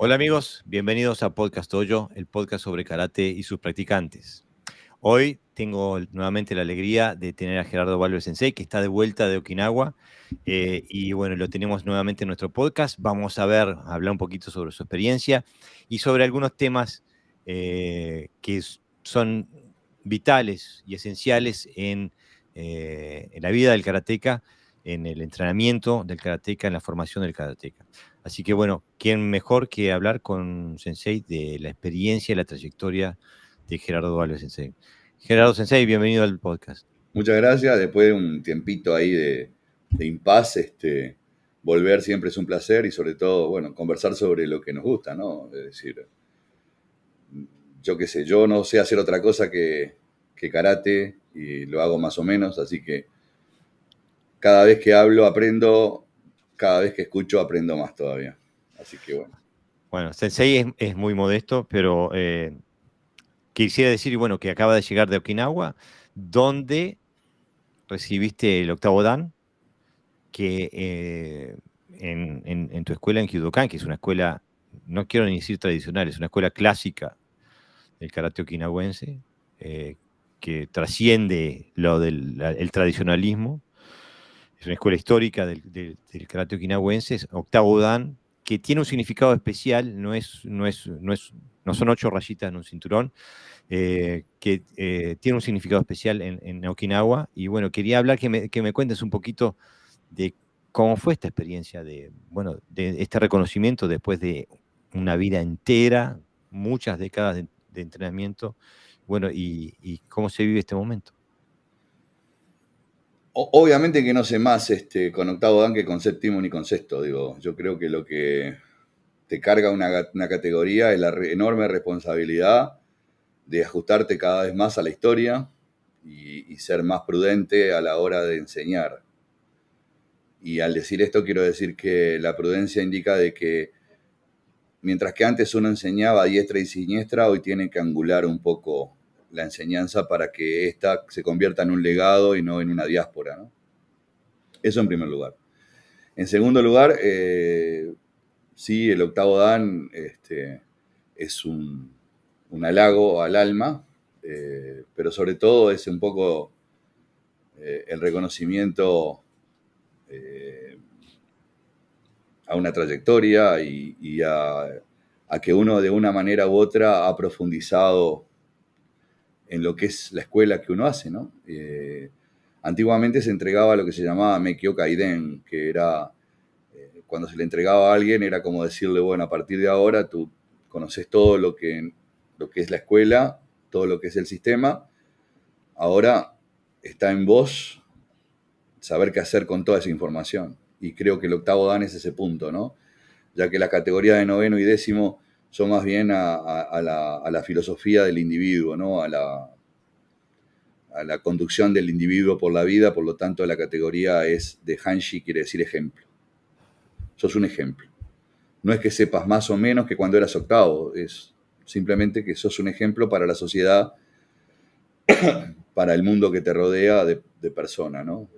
Hola amigos, bienvenidos a Podcast Dojo, el podcast sobre karate y sus practicantes. Hoy tengo nuevamente la alegría de tener a Gerardo Valverde Sensei, que está de vuelta de Okinawa, y bueno, lo tenemos nuevamente en nuestro podcast. Vamos a hablar un poquito sobre su experiencia y sobre algunos temas son vitales y esenciales en la vida del karateca, en el entrenamiento del karateca, en la formación del karateca. Así que bueno, ¿quién mejor que hablar con Sensei de la experiencia y la trayectoria de Gerardo Valverde Sensei? Gerardo Sensei, bienvenido al podcast. Muchas gracias. Después de un tiempito ahí de impasse, volver siempre es un placer y sobre todo, bueno, conversar sobre lo que nos gusta, ¿no? Es decir, yo qué sé, yo no sé hacer otra cosa que karate y lo hago más o menos, así que cada vez que hablo aprendo, cada vez que escucho aprendo más todavía. Así que bueno. Bueno, Sensei es muy modesto, pero quisiera decir, bueno, que acaba de llegar de Okinawa, donde recibiste el octavo Dan, que en tu escuela en Kyudokan, que es una escuela, no quiero ni decir tradicional, es una escuela clásica del karate okinawense, que trasciende el tradicionalismo. Es una escuela histórica del karate okinawense, es octavo dan, que tiene un significado especial, no son 8 rayitas en un cinturón, que tiene un significado especial en Okinawa. Y bueno, quería hablar que me cuentes un poquito de cómo fue esta experiencia bueno, de este reconocimiento después de una vida entera, muchas décadas de entrenamiento, bueno, y cómo se vive este momento. Obviamente que no sé más con octavo dan que con séptimo ni con sexto, digo. Yo creo que lo que te carga una categoría es la enorme responsabilidad de ajustarte cada vez más a la historia y ser más prudente a la hora de enseñar. Y al decir esto quiero decir que la prudencia indica de que mientras que antes uno enseñaba a diestra y siniestra, hoy tiene que angular un poco la enseñanza para que ésta se convierta en un legado y no en una diáspora, ¿no? Eso en primer lugar. En segundo lugar, sí, el octavo Dan es un halago al alma, pero sobre todo es un poco el reconocimiento a una trayectoria y a que uno de una manera u otra ha profundizado en lo que es la escuela que uno hace, ¿no? Antiguamente se entregaba lo que se llamaba Meikyo Kaiden, que era cuando se le entregaba a alguien era como decirle, bueno, a partir de ahora tú conoces todo lo que es la escuela, todo lo que es el sistema, ahora está en vos saber qué hacer con toda esa información. Y creo que el octavo dan es ese punto, ¿no? Ya que la categoría de noveno y décimo son más bien a la filosofía del individuo, ¿no? A la conducción del individuo por la vida, por lo tanto la categoría es de Hanshi, quiere decir ejemplo. Sos un ejemplo. No es que sepas más o menos que cuando eras octavo, es simplemente que sos un ejemplo para la sociedad, para el mundo que te rodea de persona, ¿no?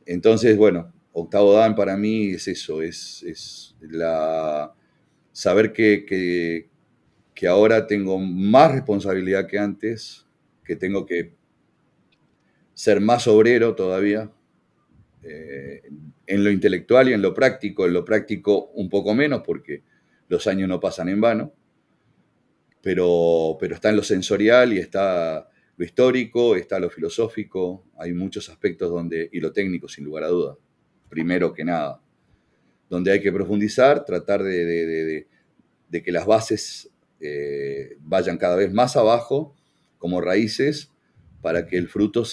Entonces, bueno, octavo dan para mí es eso, es saber que ahora tengo más responsabilidad que antes, que tengo que ser más obrero todavía, en lo intelectual y en lo práctico un poco menos porque los años no pasan en vano, pero está en lo sensorial y está lo histórico, está lo filosófico, hay muchos aspectos y lo técnico sin lugar a dudas, primero que nada, donde hay que profundizar, tratar de que las bases vayan cada vez más abajo como raíces para que el fruto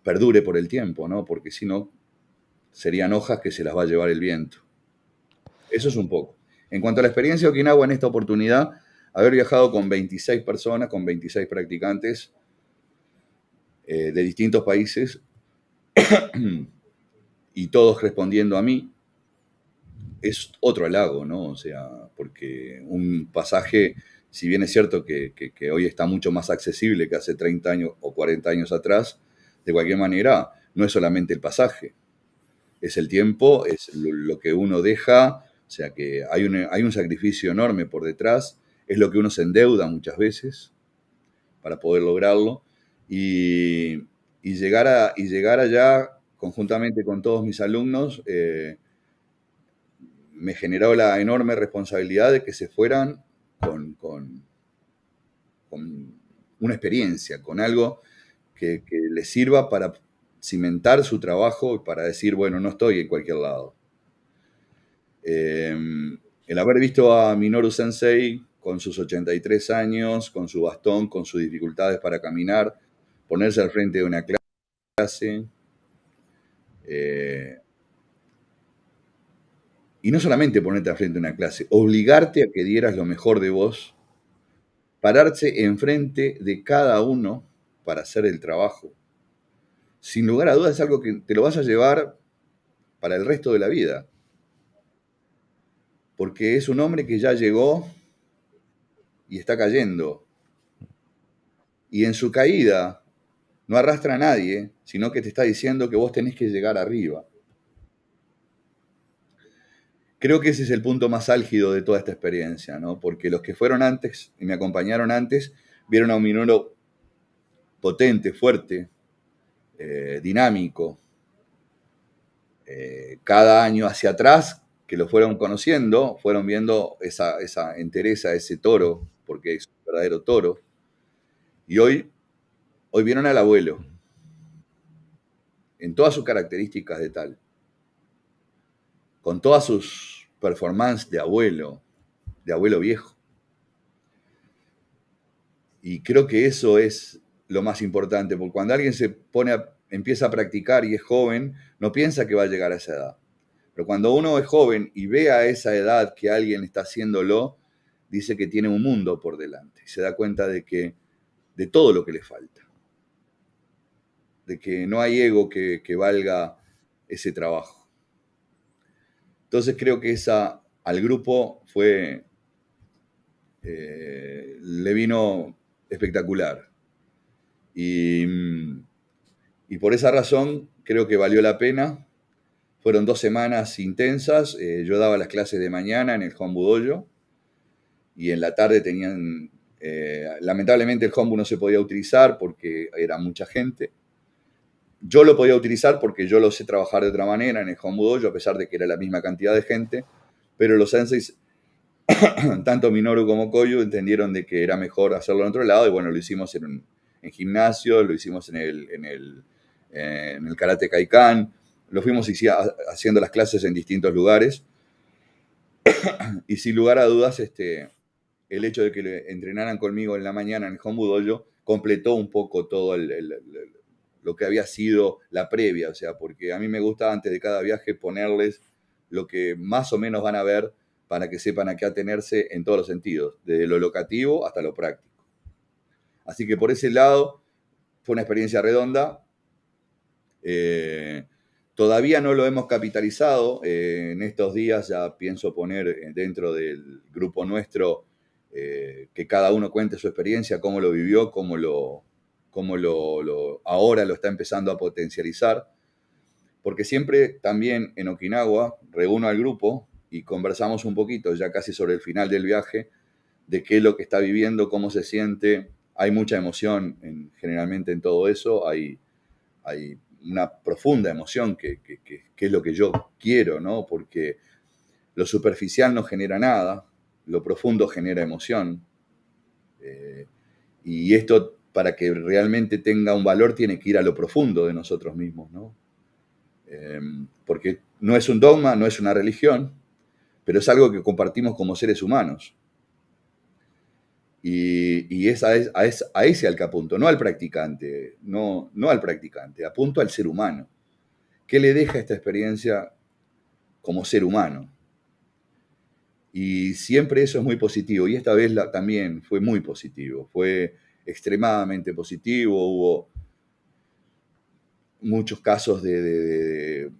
perdure por el tiempo, ¿no? Porque si no, serían hojas que se las va a llevar el viento. Eso es un poco. En cuanto a la experiencia de Okinawa en esta oportunidad, haber viajado con 26 personas, con 26 practicantes de distintos países y todos respondiendo a mí, es otro halago, ¿no? O sea, porque un pasaje, si bien es cierto que hoy está mucho más accesible que hace 30 años o 40 años atrás, de cualquier manera, no es solamente el pasaje, es el tiempo, es lo que uno deja, o sea que hay un sacrificio enorme por detrás, es lo que uno se endeuda muchas veces para poder lograrlo, y llegar allá conjuntamente con todos mis alumnos, me generó la enorme responsabilidad de que se fueran con una experiencia, con algo que les sirva para cimentar su trabajo y para decir, bueno, no estoy en cualquier lado. El haber visto a Minoru Sensei con sus 83 años, con su bastón, con sus dificultades para caminar, ponerse al frente de una clase, y no solamente ponerte al frente de una clase, obligarte a que dieras lo mejor de vos, pararse enfrente de cada uno para hacer el trabajo. Sin lugar a dudas es algo que te lo vas a llevar para el resto de la vida. Porque es un hombre que ya llegó y está cayendo. Y en su caída no arrastra a nadie, sino que te está diciendo que vos tenés que llegar arriba. Creo que ese es el punto más álgido de toda esta experiencia, ¿no? Porque los que fueron antes y me acompañaron antes, vieron a un Minoru potente, fuerte, dinámico. Cada año hacia atrás, que lo fueron conociendo, fueron viendo esa entereza, ese toro, porque es un verdadero toro. Y hoy vieron al abuelo, en todas sus características de tal, con todas sus performances de abuelo viejo. Y creo que eso es lo más importante, porque cuando alguien empieza a practicar y es joven, no piensa que va a llegar a esa edad. Pero cuando uno es joven y ve a esa edad que alguien está haciéndolo, dice que tiene un mundo por delante. Y se da cuenta de todo lo que le falta. De que no hay ego que valga ese trabajo. Entonces creo que al grupo le vino espectacular. Y por esa razón creo que valió la pena. Fueron 2 semanas intensas. Yo daba las clases de mañana en el Hombu Dojo y en la tarde tenían... lamentablemente el Hombu no se podía utilizar porque era mucha gente. Yo lo podía utilizar porque yo lo sé trabajar de otra manera en el Hombu Dojo, a pesar de que era la misma cantidad de gente, pero los senseis, tanto Minoru como Koyu, entendieron de que era mejor hacerlo en otro lado, y bueno, lo hicimos en gimnasio, lo hicimos en el Karate Kaikan, lo fuimos haciendo las clases en distintos lugares, y sin lugar a dudas, el hecho de que entrenaran conmigo en la mañana en el Hombu Dojo completó un poco todo lo que había sido la previa, o sea, porque a mí me gusta antes de cada viaje ponerles lo que más o menos van a ver para que sepan a qué atenerse en todos los sentidos, desde lo locativo hasta lo práctico. Así que por ese lado fue una experiencia redonda. Todavía no lo hemos capitalizado. En estos días ya pienso poner dentro del grupo nuestro que cada uno cuente su experiencia, cómo lo vivió, cómo ahora lo está empezando a potencializar. Porque siempre también en Okinawa reúno al grupo y conversamos un poquito, ya casi sobre el final del viaje, de qué es lo que está viviendo, cómo se siente. Hay mucha emoción generalmente en todo eso. Hay una profunda emoción que es lo que yo quiero, ¿no? Porque lo superficial no genera nada, lo profundo genera emoción. Y esto, para que realmente tenga un valor, tiene que ir a lo profundo de nosotros mismos, ¿no? Porque no es un dogma, no es una religión, pero es algo que compartimos como seres humanos. Y es a ese al que apunto, no al practicante, no al practicante, apunto al ser humano. ¿Qué le deja esta experiencia como ser humano? Y siempre eso es muy positivo, y esta vez también fue muy positivo, fue extremadamente positivo. Hubo muchos casos de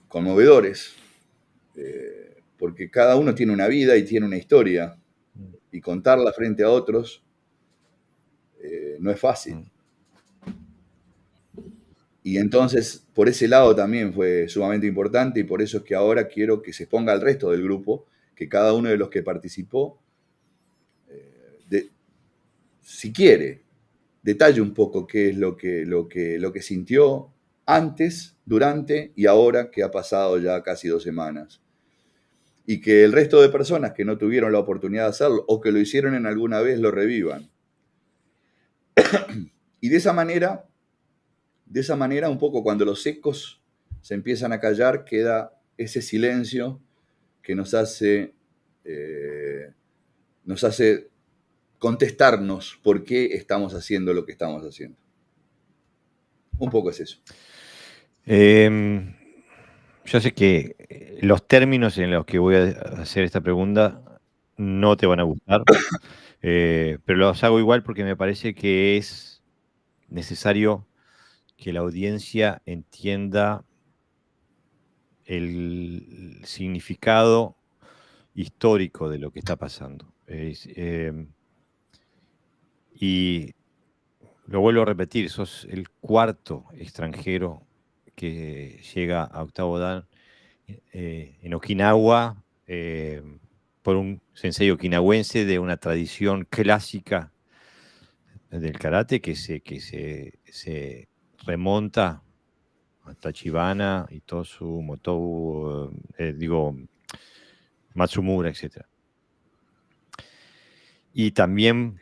conmovedores, porque cada uno tiene una vida y tiene una historia, y contarla frente a otros no es fácil. Y entonces, por ese lado también fue sumamente importante y por eso es que ahora quiero que se exponga al resto del grupo, que cada uno de los que participó, si quiere, detalle un poco qué es lo que sintió antes, durante y ahora que ha pasado ya casi 2 semanas. Y que el resto de personas que no tuvieron la oportunidad de hacerlo o que lo hicieron en alguna vez lo revivan. Y de esa manera, un poco cuando los ecos se empiezan a callar, queda ese silencio que nos hace contestarnos por qué estamos haciendo lo que estamos haciendo. Un poco es eso. Yo sé que los términos en los que voy a hacer esta pregunta no te van a gustar, pero los hago igual porque me parece que es necesario que la audiencia entienda el significado histórico de lo que está pasando. Y lo vuelvo a repetir, sos el cuarto extranjero que llega a octavo dan en Okinawa por un sensei okinawense de una tradición clásica del karate que se remonta a Tachibana, Itosu, Motobu, Matsumura, etc. Y también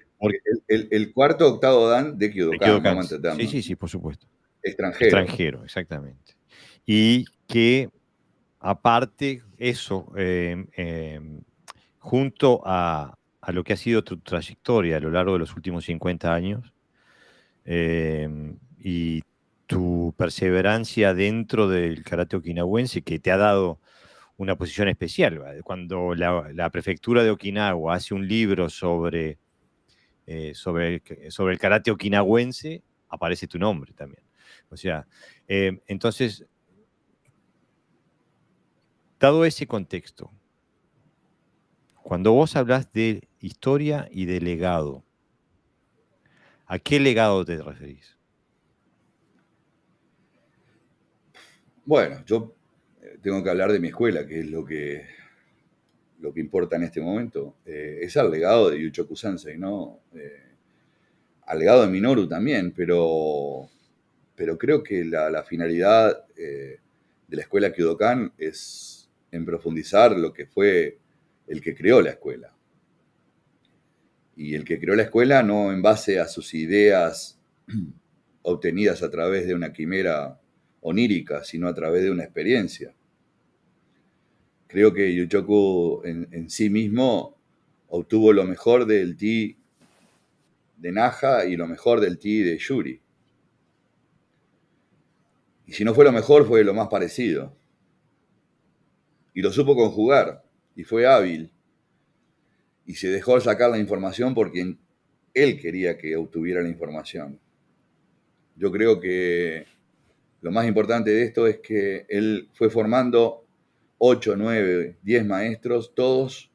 El cuarto octavo dan de Kyodokan, Kyodokan. vamos a entendernos. Sí, por supuesto. Extranjero. Extranjero, exactamente. Y que aparte eso, junto a lo que ha sido tu trayectoria a lo largo de los últimos 50 años y tu perseverancia dentro del karate okinawense que te ha dado una posición especial. ¿Vale? Cuando la prefectura de Okinawa hace un libro sobre el karate okinawense, aparece tu nombre también. O sea, entonces, dado ese contexto, cuando vos hablas de historia y de legado, ¿a qué legado te referís? Bueno, yo tengo que hablar de mi escuela, que es lo que importa en este momento. Es al legado de Yuchoku Sensei, ¿no? Al legado de Minoru también, pero creo que la finalidad de la escuela Kyodokan es en profundizar lo que fue el que creó la escuela. Y el que creó la escuela no en base a sus ideas obtenidas a través de una quimera onírica, sino a través de una experiencia. Creo que Yuchoku en sí mismo obtuvo lo mejor del Ti de Naja y lo mejor del Ti de Yuri. Y si no fue lo mejor, fue lo más parecido. Y lo supo conjugar, y fue hábil. Y se dejó sacar la información porque él quería que obtuviera la información. Yo creo que lo más importante de esto es que él fue formando 8, 9, 10 maestros, todos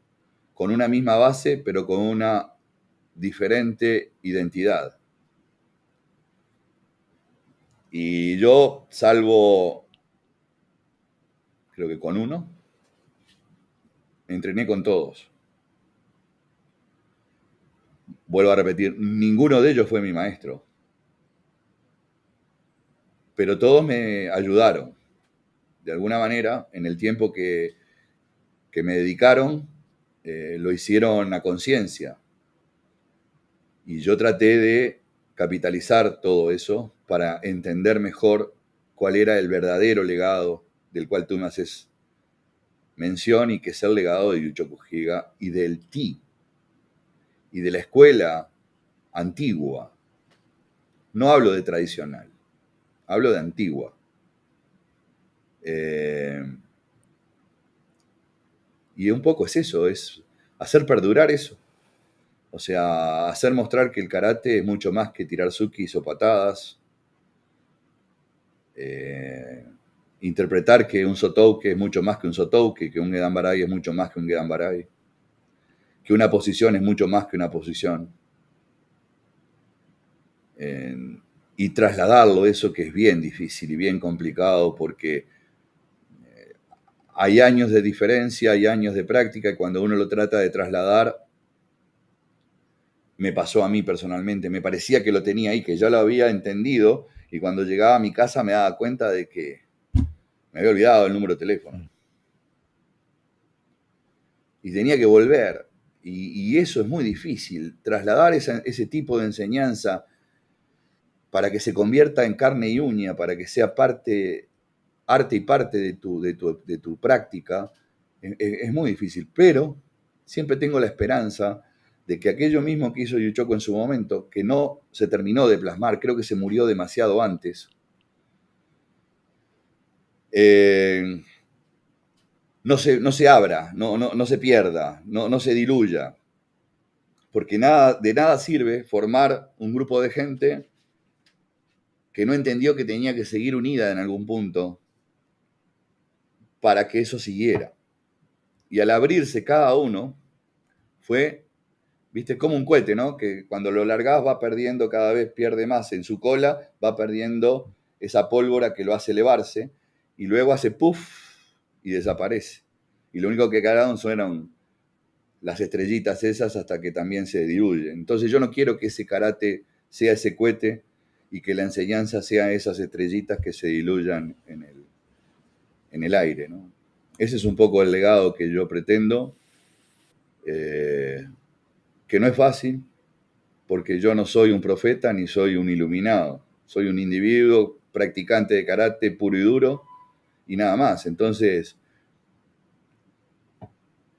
con una misma base, pero con una diferente identidad. Y yo, salvo, creo que con uno, entrené con todos. Vuelvo a repetir, ninguno de ellos fue mi maestro. Pero todos me ayudaron. De alguna manera, en el tiempo que me dedicaron, lo hicieron a conciencia. Y yo traté de capitalizar todo eso para entender mejor cuál era el verdadero legado del cual tú me haces mención y que es el legado de Yuchoku Higa y del Ti y de la escuela antigua. No hablo de tradicional, hablo de antigua. Y un poco es eso, es hacer perdurar eso. O sea, hacer mostrar que el karate es mucho más que tirar tsukis o patadas. Interpretar que un sotouke es mucho más que un sotouke, que un gedan barai es mucho más que un gedan barai, que una posición es mucho más que una posición. y trasladarlo, eso que es bien difícil y bien complicado, porque hay años de diferencia, hay años de práctica, y cuando uno lo trata de trasladar, me pasó a mí personalmente, me parecía que lo tenía ahí, que ya lo había entendido, y cuando llegaba a mi casa me daba cuenta de que me había olvidado el número de teléfono. Y tenía que volver. Y eso es muy difícil, trasladar ese tipo de enseñanza para que se convierta en carne y uña, para que sea parte, arte y parte de tu práctica, es muy difícil. Pero siempre tengo la esperanza de que aquello mismo que hizo Yu Choco en su momento, que no se terminó de plasmar, creo que se murió demasiado antes, no se abra, no se pierda, no se diluya. Porque de nada sirve formar un grupo de gente que no entendió que tenía que seguir unida en algún punto para que eso siguiera. Y al abrirse cada uno, fue, viste, como un cohete, ¿no? Que cuando lo largás va perdiendo, cada vez pierde más en su cola, va perdiendo esa pólvora que lo hace elevarse, y luego hace puff y desaparece. Y lo único que quedaron son las estrellitas esas hasta que también se diluyen. Entonces yo no quiero que ese karate sea ese cohete y que la enseñanza sea esas estrellitas que se diluyan en el aire, ¿no? Ese es un poco el legado que yo pretendo, que no es fácil, porque yo no soy un profeta ni soy un iluminado. Soy un individuo practicante de karate puro y duro y nada más. Entonces,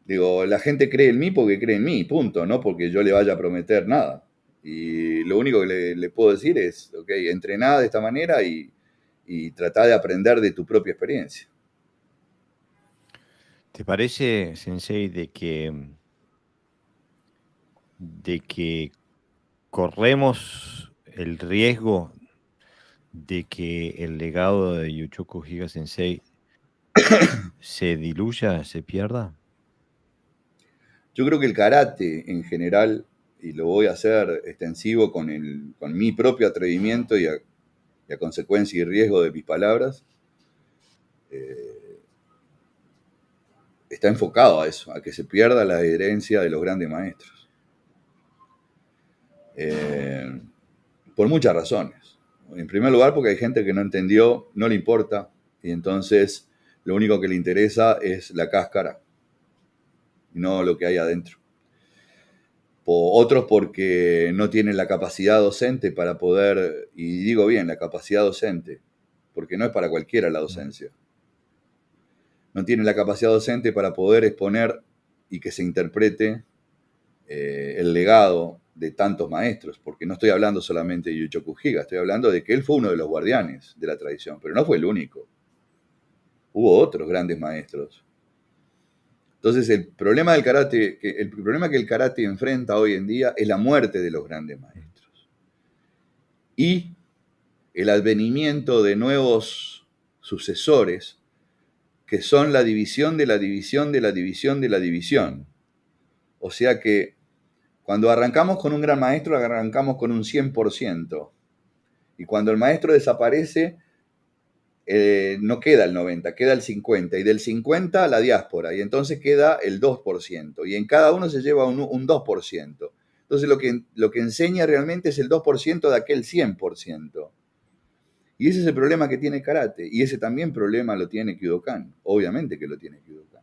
digo, la gente cree en mí porque cree en mí, punto, no porque yo le vaya a prometer nada. Y lo único que le puedo decir es, ok, entrená de esta manera y tratá de aprender de tu propia experiencia. ¿Te parece, Sensei, de que corremos el riesgo de que el legado de Yuchoku Higa Sensei se diluya, se pierda? Yo creo que el karate en general, y lo voy a hacer extensivo con mi propio atrevimiento y a consecuencia y riesgo de mis palabras, está enfocado a eso, a que se pierda la herencia de los grandes maestros. Por muchas razones. En primer lugar, porque hay gente que no entendió, no le importa, y entonces lo único que le interesa es la cáscara, y no lo que hay adentro. Otros porque no tienen la capacidad docente para poder, y digo bien, la capacidad docente, porque no es para cualquiera la docencia. No tienen la capacidad docente para poder exponer y que se interprete el legado de tantos maestros, porque no estoy hablando solamente de Yuchoku Higa, estoy hablando de que él fue uno de los guardianes de la tradición, pero no fue el único. Hubo otros grandes maestros. Entonces el problema del karate, el problema que el karate enfrenta hoy en día es la muerte de los grandes maestros y el advenimiento de nuevos sucesores que son la división de la división de la división de la división. O sea que cuando arrancamos con un gran maestro, arrancamos con un 100%. Y cuando el maestro desaparece, no queda el 90, queda el 50. Y del 50 la diáspora. Y entonces queda el 2%. Y en cada uno se lleva un 2%. Entonces lo que enseña realmente es el 2% de aquel 100%. Y ese es el problema que tiene karate. Y ese también problema lo tiene Kyudokan. Obviamente que lo tiene Kyudokan.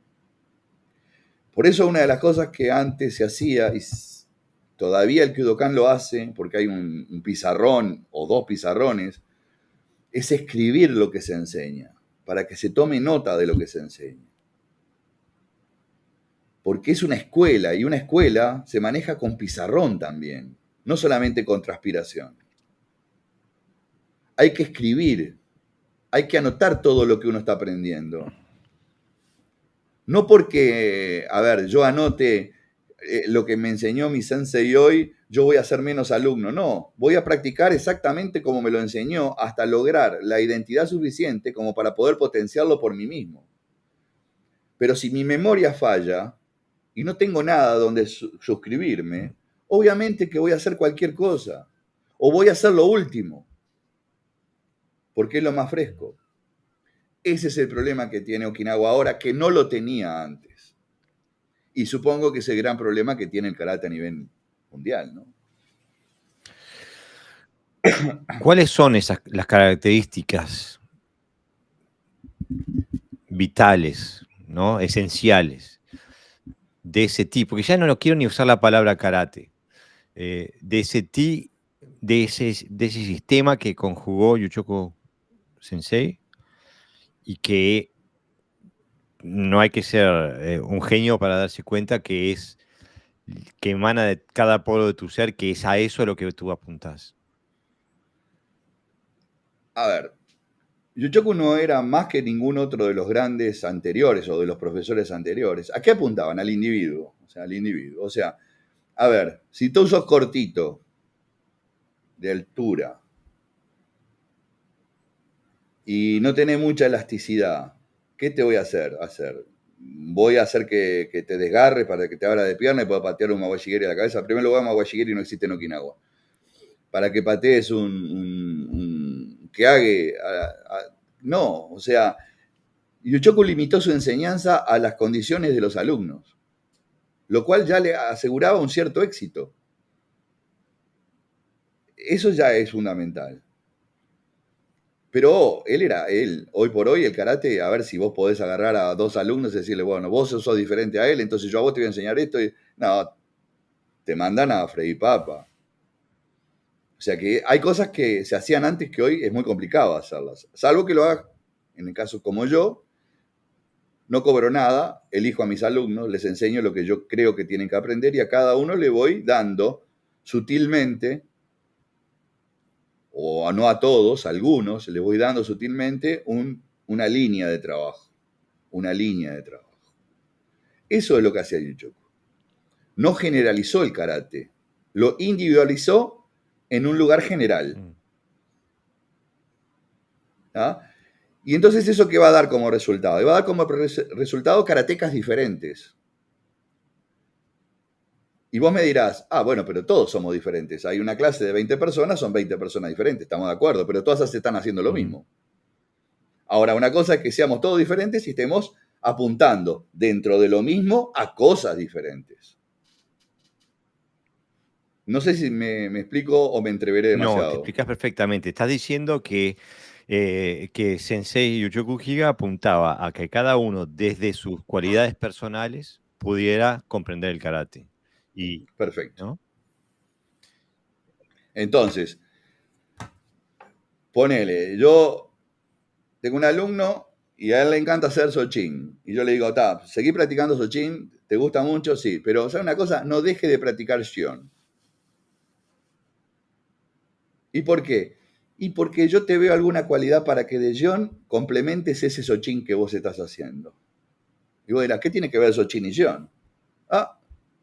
Por eso una de las cosas que antes se hacía, y todavía el Kyudokan lo hace, porque hay un pizarrón o dos pizarrones, es escribir lo que se enseña, para que se tome nota de lo que se enseña. Porque es una escuela, y una escuela se maneja con pizarrón también, no solamente con transpiración. Hay que escribir, hay que anotar todo lo que uno está aprendiendo. No porque, a ver, yo anote lo que me enseñó mi sensei hoy, yo voy a ser menos alumno. No, voy a practicar exactamente como me lo enseñó hasta lograr la identidad suficiente como para poder potenciarlo por mí mismo. Pero si mi memoria falla y no tengo nada donde suscribirme, obviamente que voy a hacer cualquier cosa o voy a hacer lo último. porque es lo más fresco. Ese es el problema que tiene Okinawa ahora, que no lo tenía antes. Y supongo que es el gran problema que tiene el karate a nivel mundial, ¿no? ¿Cuáles son las características vitales, ¿no? Esenciales de ese tipo? Porque ya no quiero ni usar la palabra karate, de ese sistema que conjugó Yuchoku Sensei y que no hay que ser un genio para darse cuenta que emana de cada poro de tu ser, que es a eso a lo que tú apuntás. A ver, Yuchoku no era más que ningún otro de los grandes anteriores o de los profesores anteriores. ¿A qué apuntaban? Al individuo. O sea, al individuo. O sea, a ver, si tú sos cortito, de altura, y no tenés mucha elasticidad, ¿qué te voy a hacer? Voy a hacer que te desgarre para que te abra de pierna y puedas patear un mawashigiri a la cabeza. En primer lugar, mawashigiri no existe en Okinawa. Para que patees un keage, no, o sea, Yuchoku limitó su enseñanza a las condiciones de los alumnos, lo cual ya le aseguraba un cierto éxito. Eso ya es fundamental. Pero él, hoy por hoy el karate, a ver si vos podés agarrar a dos alumnos y decirle, bueno, vos sos diferente a él, entonces yo a vos te voy a enseñar esto. No, te mandan a freír papa. O sea que hay cosas que se hacían antes que hoy es muy complicado hacerlas. Salvo que lo hagas, en el caso como yo, no cobro nada, elijo a mis alumnos, les enseño lo que yo creo que tienen que aprender y a cada uno le voy dando sutilmente, o no a todos, a algunos, le voy dando sutilmente una línea de trabajo. Una línea de trabajo. Eso es lo que hacía Yuchoku. No generalizó el karate, lo individualizó en un lugar general. ¿Ah? Y entonces, ¿eso qué va a dar como resultado? Va a dar como resultado karatecas diferentes. Y vos me dirás, bueno, pero todos somos diferentes. Hay una clase de 20 personas, son 20 personas diferentes, estamos de acuerdo, pero todas están haciendo lo mismo. Ahora, una cosa es que seamos todos diferentes y estemos apuntando dentro de lo mismo a cosas diferentes. No sé si me explico o me entreveré demasiado. No, te explicas perfectamente. Estás diciendo que Sensei Yuchoku Higa apuntaba a que cada uno, desde sus cualidades personales, pudiera comprender el karate. Perfecto. ¿No? Entonces, ponele, yo tengo un alumno y a él le encanta hacer Sochin. Y yo le digo, seguí practicando Sochin, ¿te gusta mucho? Sí, pero ¿sabes una cosa? No deje de practicar Shion. ¿Y por qué? Y porque yo te veo alguna cualidad para que de Shion complementes ese Sochin que vos estás haciendo. Y vos dirás, ¿qué tiene que ver Sochin y Shion?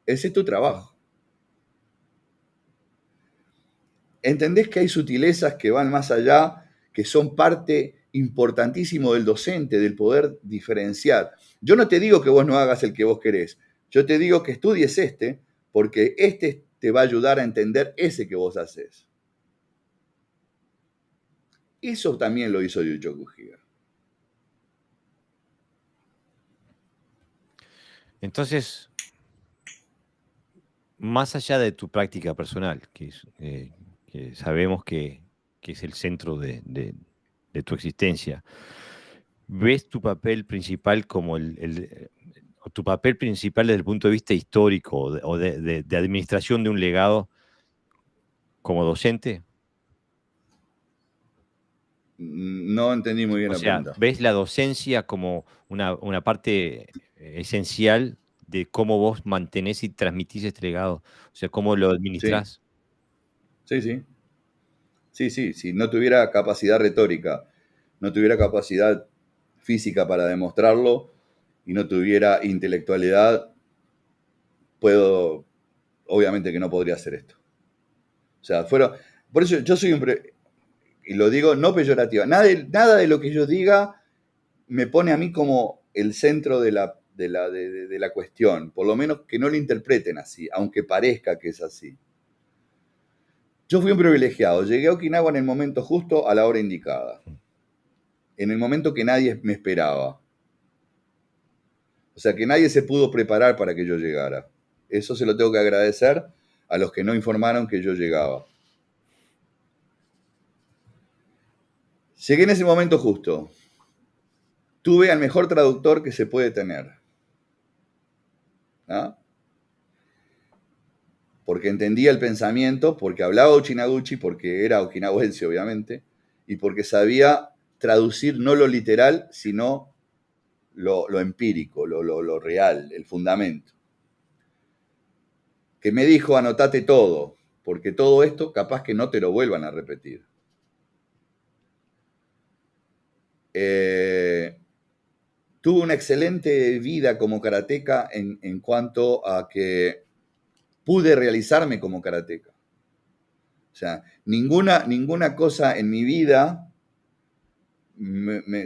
Ese es tu trabajo. ¿Entendés que hay sutilezas que van más allá, que son parte importantísimo del docente, del poder diferenciar? Yo no te digo que vos no hagas el que vos querés. Yo te digo que estudies porque te va a ayudar a entender ese que vos haces. Eso también lo hizo Yuchoku Higa. Entonces, más allá de tu práctica personal, que sabemos que es el centro de tu existencia, ¿ves tu papel principal como tu papel principal desde el punto de vista histórico o de administración de un legado como docente? No entendí muy bien O la sea, pregunta. ¿ves la docencia como una parte esencial de cómo vos mantenés y transmitís este legado? O sea, ¿cómo lo Sí, administrás? sí. Sí, si no tuviera capacidad retórica, no tuviera capacidad física para demostrarlo y no tuviera intelectualidad, obviamente que no podría hacer esto. O sea, por eso yo soy y lo digo no peyorativa, nada de lo que yo diga me pone a mí como el centro de la cuestión, por lo menos que no lo interpreten así, aunque parezca que es así. Yo fui un privilegiado, llegué a Okinawa en el momento justo, a la hora indicada. en el momento que nadie me esperaba. O sea, que nadie se pudo preparar para que yo llegara. Eso se lo tengo que agradecer a los que no informaron que yo llegaba. Llegué en ese momento justo. Tuve al mejor traductor que se puede tener. ¿Ah? Porque entendía el pensamiento, porque hablaba Uchinaguchi, porque era okinawense, obviamente, y porque sabía traducir no lo literal, sino lo empírico, lo real, el fundamento. Que me dijo, anotate todo, porque todo esto capaz que no te lo vuelvan a repetir. Tuve una excelente vida como karateca en cuanto a que pude realizarme como karateca. O sea, ninguna cosa en mi vida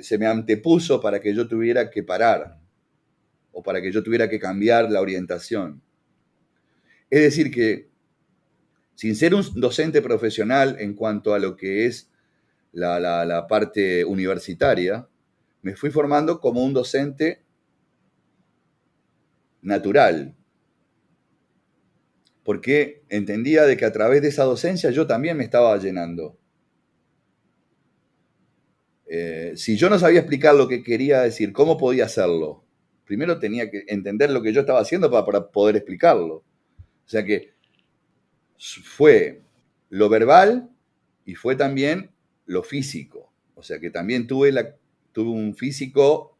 se me antepuso para que yo tuviera que parar o para que yo tuviera que cambiar la orientación. Es decir, que sin ser un docente profesional en cuanto a lo que es la parte universitaria, me fui formando como un docente natural, porque entendía de que a través de esa docencia yo también me estaba llenando. Si yo no sabía explicar lo que quería decir, ¿cómo podía hacerlo? Primero tenía que entender lo que yo estaba haciendo para poder explicarlo. O sea que fue lo verbal y fue también lo físico. O sea que también tuve un físico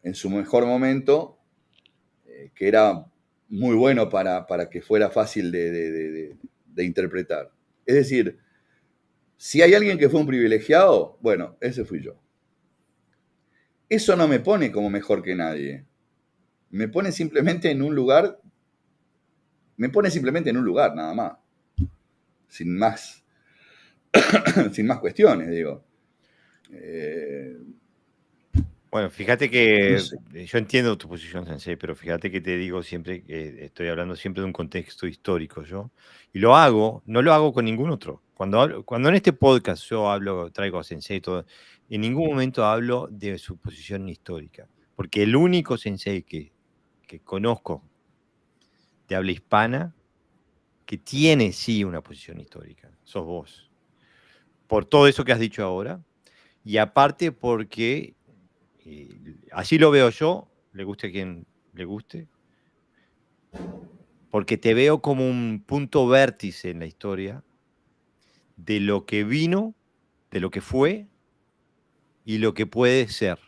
en su mejor momento que era muy bueno para que fuera fácil de interpretar. Es decir, si hay alguien que fue un privilegiado, bueno, ese fui yo. Eso no me pone como mejor que nadie. Me pone simplemente en un lugar, nada más. Sin más, sin más cuestiones, digo. Bueno, fíjate No que sé. yo entiendo tu posición, Sensei, pero fíjate que te digo siempre que estoy hablando siempre de un contexto histórico yo. Y lo hago, no lo hago con ningún otro. Cuando en este podcast yo hablo, traigo a Sensei y todo, en ningún momento hablo de su posición histórica. Porque el único Sensei que conozco de habla hispana que tiene sí una posición histórica, sos vos. Por todo eso que has dicho ahora, y aparte porque así lo veo yo, le guste a quien le guste, porque te veo como un punto vértice en la historia de lo que vino, de lo que fue y lo que puede ser.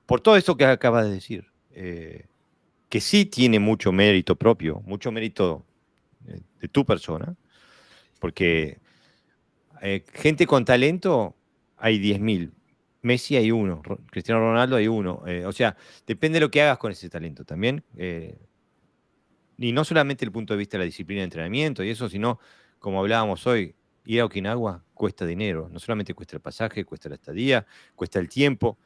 Por todo esto que acabas de decir, que sí tiene mucho mérito propio, mucho mérito de tu persona, porque gente con talento hay 10.000. Messi hay uno, Cristiano Ronaldo hay uno. O sea, depende de lo que hagas con ese talento también. Y no solamente el punto de vista de la disciplina de entrenamiento y eso, sino, como hablábamos hoy, ir a Okinawa cuesta dinero. No solamente cuesta el pasaje, cuesta la estadía, cuesta el tiempo,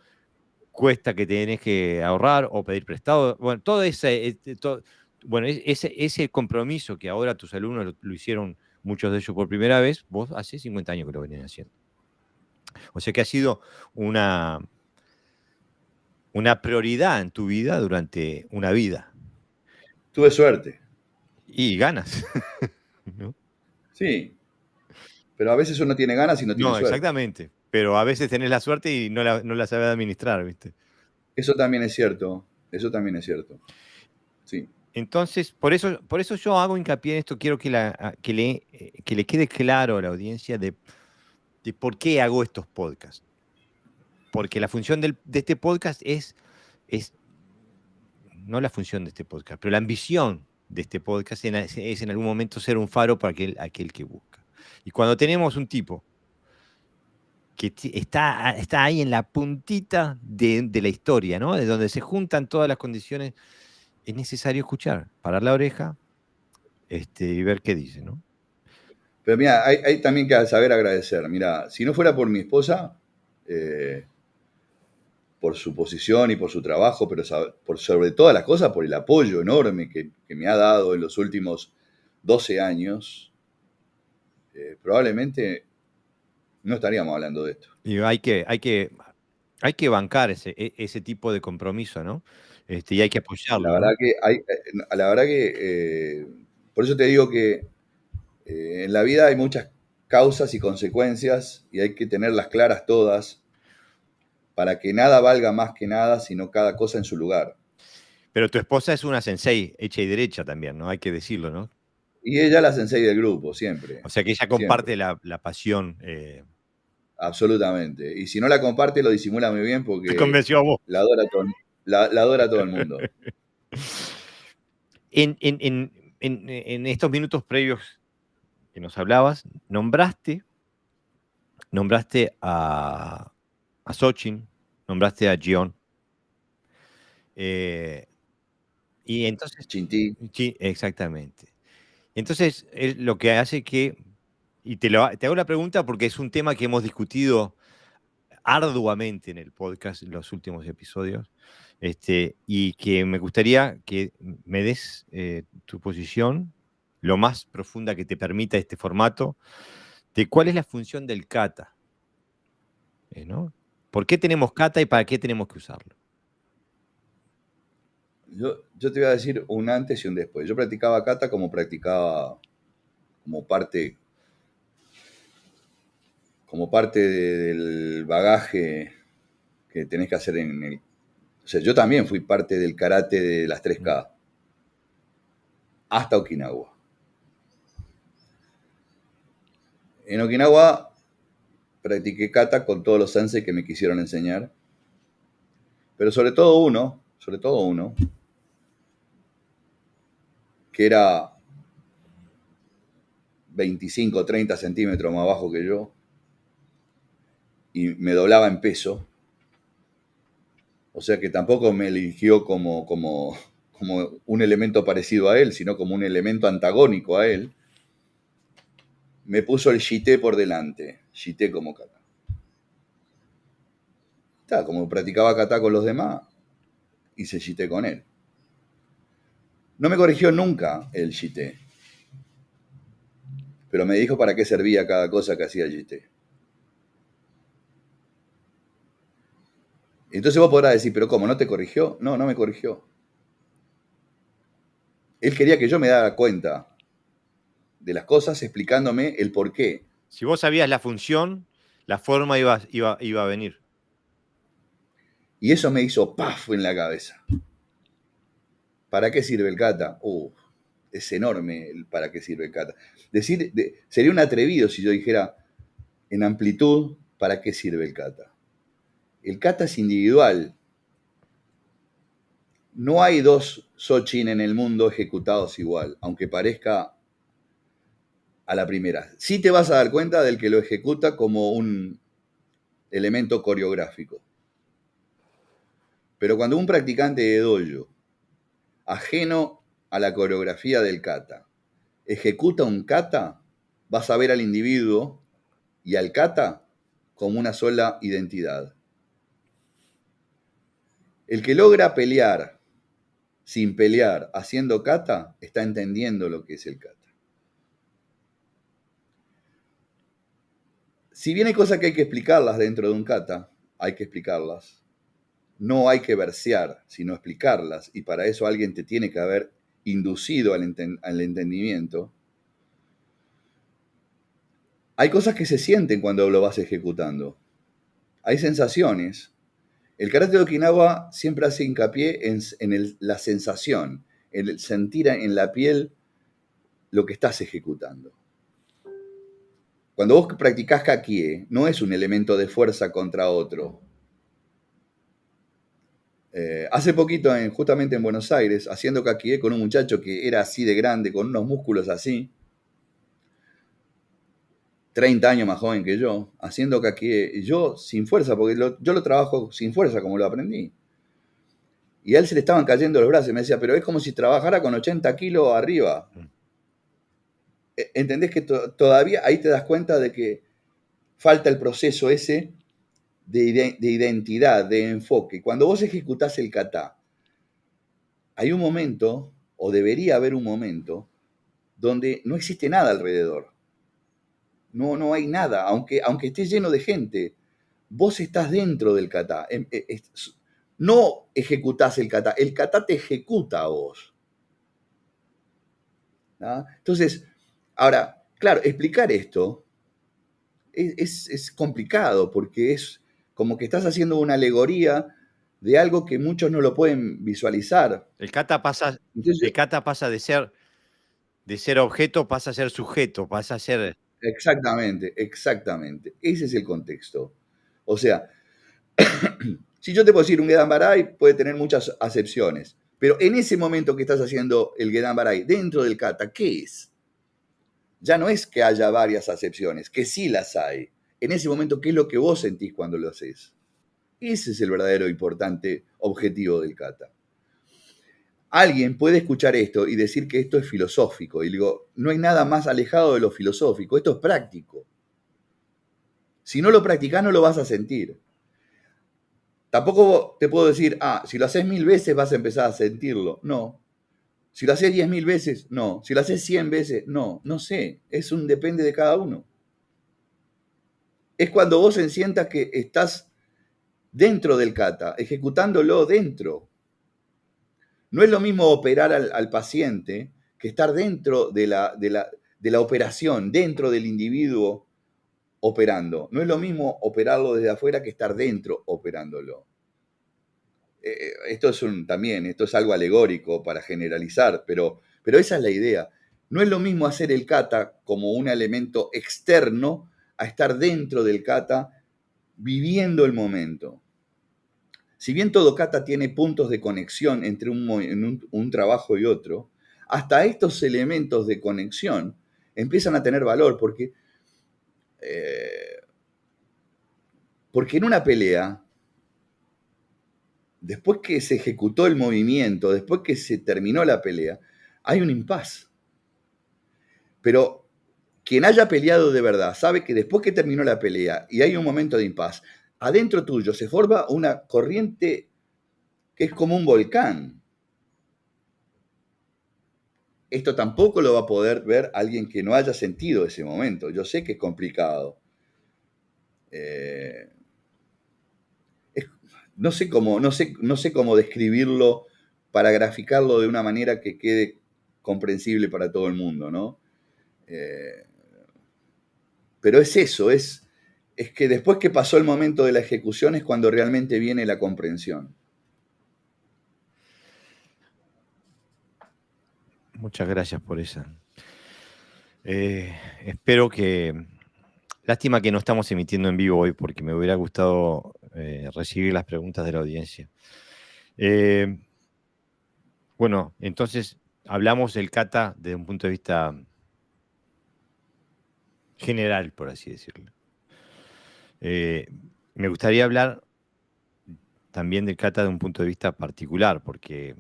cuesta que tenés que ahorrar o pedir prestado. Bueno, todo ese, bueno, ese compromiso que ahora tus alumnos lo hicieron, muchos de ellos por primera vez, vos hace 50 años que lo venían haciendo. O sea que ha sido una prioridad en tu vida durante una vida. Tuve suerte. Y ganas. ¿No? Sí, pero a veces uno tiene ganas y no tiene No, suerte. exactamente. Pero a veces tenés la suerte y no la sabes administrar, ¿viste? Eso también es cierto. Eso también es cierto. Sí. Entonces, por eso yo hago hincapié en esto, quiero que le quede claro a la audiencia de por qué hago estos podcasts. Porque la función de este podcast es, no la función de este podcast, pero la ambición de este podcast es en algún momento ser un faro para aquel que busca. Y cuando tenemos un tipo que está ahí en la puntita de la historia, ¿no? De donde se juntan todas las condiciones, es necesario escuchar, parar la oreja y ver qué dice, ¿no? Pero mira, hay también que saber agradecer. Mira, si no fuera por mi esposa, por su posición y por su trabajo, pero sobre todas las cosas, por el apoyo enorme que me ha dado en los últimos 12 años, probablemente no estaríamos hablando de esto. Y hay que bancar ese tipo de compromiso, ¿no? Y hay que apoyarlo, La verdad ¿no? que por eso te digo que en la vida hay muchas causas y consecuencias y hay que tenerlas claras todas para que nada valga más que nada, sino cada cosa en su lugar. Pero tu esposa es una sensei hecha y derecha también, ¿no? Hay que decirlo, ¿no? Y ella la sensei del grupo, siempre, O sea que ella siempre, comparte la pasión. absolutamente. Y si no la comparte, lo disimula muy bien Te porque convenció a vos. la adora todo, la adora todo el mundo. En, en- en- en estos minutos previos que nos hablabas, nombraste a Sochin, nombraste a Gion. eh, y entonces, Chintín. sí, exactamente. Entonces, es lo que hace que, y te hago la pregunta porque es un tema que hemos discutido arduamente en el podcast en los últimos episodios, y que me gustaría que me des tu posición lo más profunda que te permita este formato, de cuál es la función del kata, ¿no? ¿Por qué tenemos kata y para qué tenemos que usarlo? Yo te voy a decir un antes y un después. Yo practicaba kata como practicaba, como parte, del bagaje que tenés que hacer en el... O sea, yo también fui parte del karate de las tres Mm. k hasta Okinawa. En Okinawa practiqué kata con todos los sensei que me quisieron enseñar, pero sobre todo uno, que era 25 o 30 centímetros más bajo que yo y me doblaba en peso. O sea que tampoco me eligió como un elemento parecido a él, sino como un elemento antagónico a él. Me puso el shite por delante, shite como kata. Está, como practicaba kata con los demás, hice shite con él. No me corrigió nunca el shite, pero me dijo para qué servía cada cosa que hacía el shite. Entonces vos podrás decir, pero ¿cómo? ¿No te corrigió? No, no me corrigió. Él quería que yo me diera cuenta de las cosas explicándome el por qué. Si vos sabías la función, la forma iba a venir. Y eso me hizo paf en la cabeza. ¿Para qué sirve el kata? Es enorme el para qué sirve el kata. Sería un atrevido si yo dijera en amplitud para qué sirve el kata. El kata es individual. No hay dos Sochin en el mundo ejecutados igual, aunque parezca a la primera. Sí te vas a dar cuenta del que lo ejecuta como un elemento coreográfico. Pero cuando un practicante de dojo, ajeno a la coreografía del kata, ejecuta un kata, vas a ver al individuo y al kata como una sola identidad. El que logra pelear sin pelear haciendo kata está entendiendo lo que es el kata. Si bien hay cosas que hay que explicarlas dentro de un kata, hay que explicarlas. No hay que versear, sino explicarlas. Y para eso alguien te tiene que haber inducido al entendimiento. Hay cosas que se sienten cuando lo vas ejecutando. Hay sensaciones. El karate de Okinawa siempre hace hincapié en la sensación, en el sentir en la piel lo que estás ejecutando. Cuando vos practicás Kakie, no es un elemento de fuerza contra otro. Hace poquito, justamente en Buenos Aires, haciendo Kakie con un muchacho que era así de grande, con unos músculos así, 30 años más joven que yo, haciendo Kakie, yo sin fuerza, porque yo lo trabajo sin fuerza como lo aprendí. Y a él se le estaban cayendo los brazos y me decía, pero es como si trabajara con 80 kilos arriba. ¿Entendés que todavía ahí te das cuenta de que falta el proceso ese de identidad, de enfoque? Cuando vos ejecutás el kata, hay un momento, o debería haber un momento, donde no existe nada alrededor. No, no hay nada, aunque esté lleno de gente. Vos estás dentro del kata. No ejecutás el kata te ejecuta a vos. ¿Ah? Entonces, ahora, claro, explicar esto es complicado porque es como que estás haciendo una alegoría de algo que muchos no lo pueden visualizar. El kata pasa, Entonces, el kata pasa de ser objeto, pasa a ser sujeto, pasa a ser... exactamente, exactamente. Ese es el contexto. O sea, si yo te puedo decir un Gedan Barai, puede tener muchas acepciones. Pero en ese momento que estás haciendo el Gedan Barai dentro del kata, ¿qué es? Ya no es que haya varias acepciones, que sí las hay. En ese momento, ¿qué es lo que vos sentís cuando lo haces? Ese es el verdadero importante objetivo del kata. Alguien puede escuchar esto y decir que esto es filosófico. Y digo, no hay nada más alejado de lo filosófico. Esto es práctico. Si no lo practicás, no lo vas a sentir. Tampoco te puedo decir, si lo haces 1000 veces vas a empezar a sentirlo. No. Si lo haces 10.000 veces, no. Si lo haces 100 veces, no. No sé. Depende de cada uno. Es cuando vos sientas que estás dentro del kata, ejecutándolo dentro. No es lo mismo operar al paciente que estar dentro de la operación, dentro del individuo operando. No es lo mismo operarlo desde afuera que estar dentro operándolo. Esto es algo alegórico para generalizar, pero esa es la idea. No es lo mismo hacer el kata como un elemento externo a estar dentro del kata viviendo el momento. Si bien todo kata tiene puntos de conexión entre un trabajo y otro, hasta estos elementos de conexión empiezan a tener valor porque en una pelea, después que se ejecutó el movimiento, después que se terminó la pelea, hay un impas. Pero quien haya peleado de verdad sabe que después que terminó la pelea y hay un momento de impas, adentro tuyo se forma una corriente que es como un volcán. Esto tampoco lo va a poder ver alguien que no haya sentido ese momento. Yo sé que es complicado. No sé cómo describirlo para graficarlo de una manera que quede comprensible para todo el mundo, ¿no? Pero es eso, es que después que pasó el momento de la ejecución es cuando realmente viene la comprensión. Muchas gracias por esa. Espero que... Lástima que no estamos emitiendo en vivo hoy porque me hubiera gustado recibir las preguntas de la audiencia. Bueno, entonces hablamos del kata desde un punto de vista general, por así decirlo. Me gustaría hablar también del kata de un punto de vista particular, porque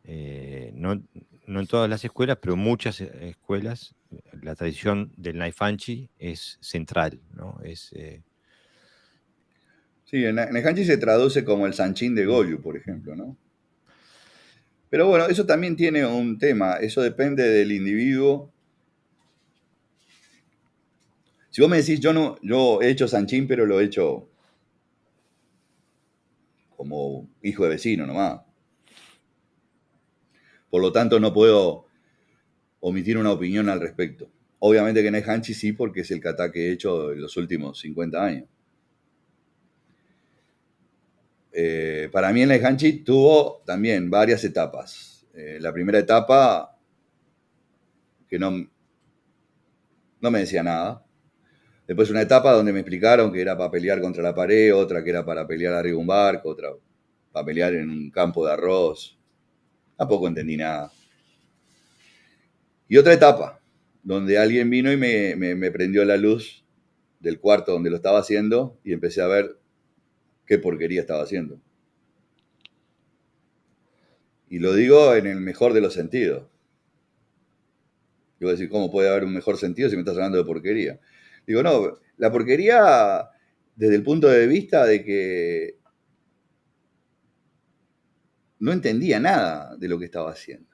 no en todas las escuelas, pero muchas escuelas, la tradición del Naifanchi es central, ¿no? Sí, en Hanchi se traduce como el Sanchín de Goju, por ejemplo, ¿no? Pero bueno, eso también tiene un tema, eso depende del individuo. Si vos me decís, yo he hecho Sanchín, pero lo he hecho como hijo de vecino nomás. Por lo tanto, no puedo omitir una opinión al respecto. Obviamente que en el Hanchi sí, porque es el kata que he hecho en los últimos 50 años. Para mí en el Hanchi tuvo también varias etapas. La primera etapa, que no me decía nada. Después una etapa donde me explicaron que era para pelear contra la pared, otra que era para pelear arriba de un barco, otra para pelear en un campo de arroz. Tampoco entendí nada. Y otra etapa, donde alguien vino y me prendió la luz del cuarto donde lo estaba haciendo y empecé a ver qué porquería estaba haciendo. Y lo digo en el mejor de los sentidos. Yo voy a decir, ¿cómo puede haber un mejor sentido si me estás hablando de porquería? Digo, no, la porquería desde el punto de vista de que no entendía nada de lo que estaba haciendo.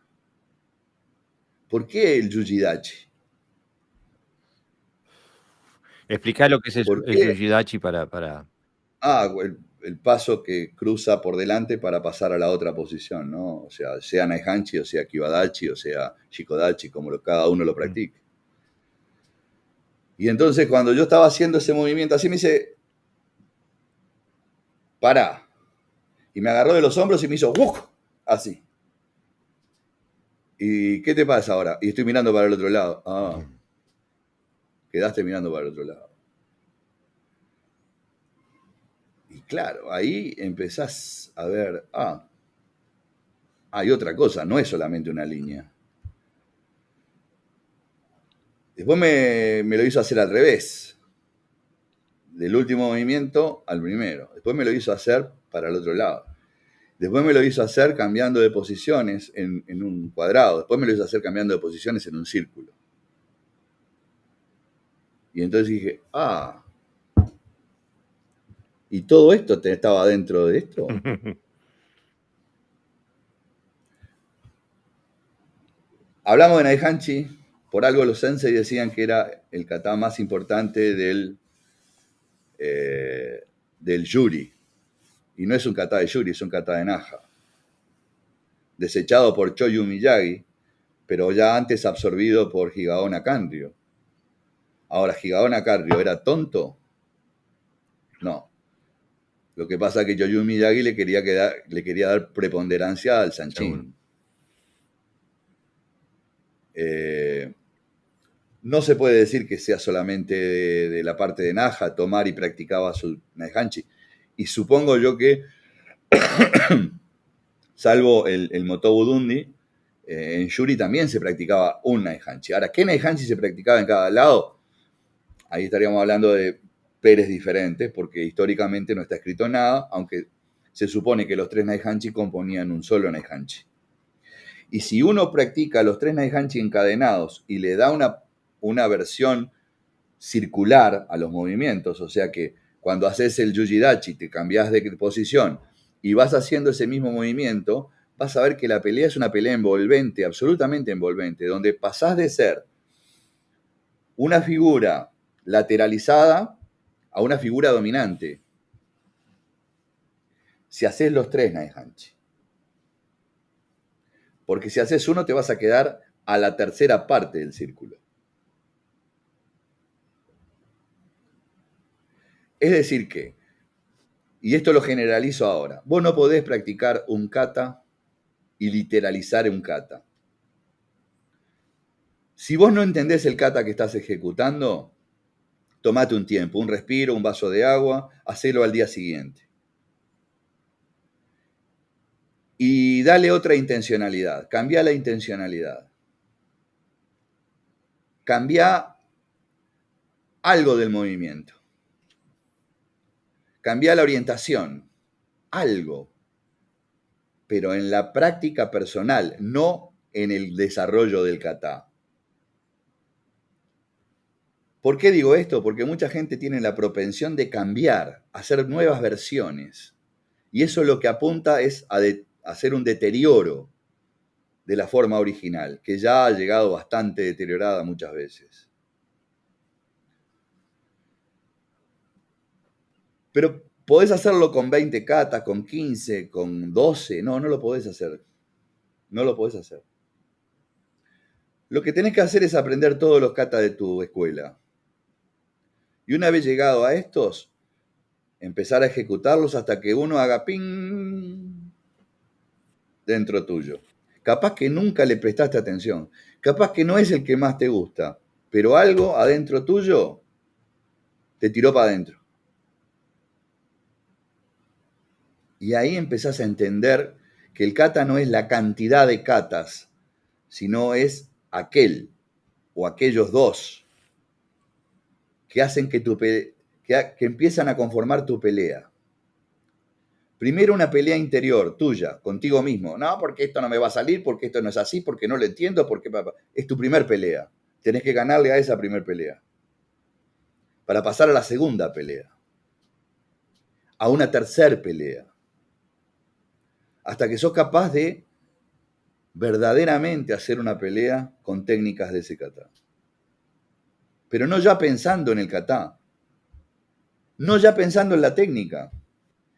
¿Por qué el Yujidachi? Explicar lo que es ¿Por el qué? Yoshidachi para... El paso que cruza por delante para pasar a la otra posición, ¿no? O sea Naihanchi, o sea Kibadachi, o sea Shikodachi, como cada uno lo Mm. practique. Y entonces cuando yo estaba haciendo ese movimiento, así me dice, pará. Y me agarró de los hombros y me hizo, ¡wuk! Así. ¿Y qué te pasa ahora? Y estoy mirando para el otro lado. Ah, quedaste mirando para el otro lado. Y claro, ahí empezás a ver, hay otra cosa, no es solamente una línea. Después me lo hizo hacer al revés, del último movimiento al primero. Después me lo hizo hacer para el otro lado. Después me lo hizo hacer cambiando de posiciones en un cuadrado. Después me lo hizo hacer cambiando de posiciones en un círculo. Y entonces dije, ¿y todo esto estaba dentro de esto? Hablamos de Naihanchi, por algo los sensei decían que era el kata más importante del yuri. Y no es un kata de yuri, es un kata de naja. Desechado por Choyu Miyagi, pero ya antes absorbido por Higaonna Kanryo. Ahora, ¿Higaonna Kanryo era tonto? No. Lo que pasa es que Choyu Miyagi le quería dar preponderancia al Seguro. Sanchin. No se puede decir que sea solamente de la parte de Naja, tomar y practicaba su Naihanchi. Y supongo yo que, salvo el Motobu Dundi, en Yuri también se practicaba un Naihanchi. Ahora, ¿qué Naihanchi se practicaba en cada lado? Ahí estaríamos hablando de Pérez diferentes, porque históricamente no está escrito nada, aunque se supone que los tres Naihanchi componían un solo Naihanchi. Y si uno practica los tres Naihanchi encadenados y le da una versión circular a los movimientos, o sea que cuando haces el Yujidachi te cambias de posición y vas haciendo ese mismo movimiento, vas a ver que la pelea es una pelea envolvente, absolutamente envolvente, donde pasás de ser una figura lateralizada a una figura dominante. Si haces los tres Naihanchi. Porque si haces uno te vas a quedar a la tercera parte del círculo. Es decir que, y esto lo generalizo ahora, vos no podés practicar un kata y literalizar un kata. Si vos no entendés el kata que estás ejecutando, tomate un tiempo, un respiro, un vaso de agua, hacelo al día siguiente. Y dale otra intencionalidad, cambia la intencionalidad. Cambia algo del movimiento. Cambia la orientación, algo. Pero en la práctica personal, no en el desarrollo del kata. ¿Por qué digo esto? Porque mucha gente tiene la propensión de cambiar, hacer nuevas versiones. Y eso lo que apunta es a hacer un deterioro de la forma original, que ya ha llegado bastante deteriorada muchas veces. Pero podés hacerlo con 20 katas, con 15, con 12. No lo podés hacer. No lo podés hacer. Lo que tenés que hacer es aprender todos los katas de tu escuela. Y una vez llegado a estos, empezar a ejecutarlos hasta que uno haga ping dentro tuyo. Capaz que nunca le prestaste atención. Capaz que no es el que más te gusta, pero algo adentro tuyo te tiró para adentro. Y ahí empezás a entender que el kata no es la cantidad de katas, sino es aquel o aquellos dos que hacen que empiezan a conformar tu pelea. Primero una pelea interior, tuya, contigo mismo. No, porque esto no me va a salir, porque esto no es así, porque no lo entiendo, porque es tu primer pelea. Tenés que ganarle a esa primer pelea. Para pasar a la segunda pelea. A una tercer pelea. Hasta que sos capaz de verdaderamente hacer una pelea con técnicas de ese kata. Pero no ya pensando en el kata, no ya pensando en la técnica.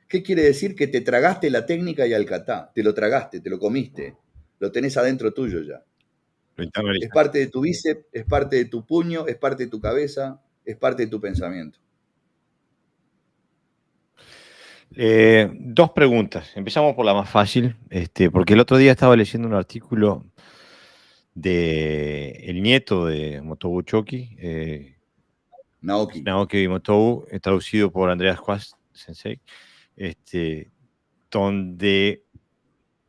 ¿Qué quiere decir? Que te tragaste la técnica y al kata, te lo tragaste, te lo comiste, lo tenés adentro tuyo ya. Lo Es internalizaste. parte de tu bíceps, es parte de tu puño, es parte de tu cabeza, es parte de tu pensamiento. Dos preguntas. Empezamos por la más fácil, porque el otro día estaba leyendo un artículo de el nieto de Motobu Choki, Naoki. Naoki Motobu, traducido por Andreas Quast Sensei, este, donde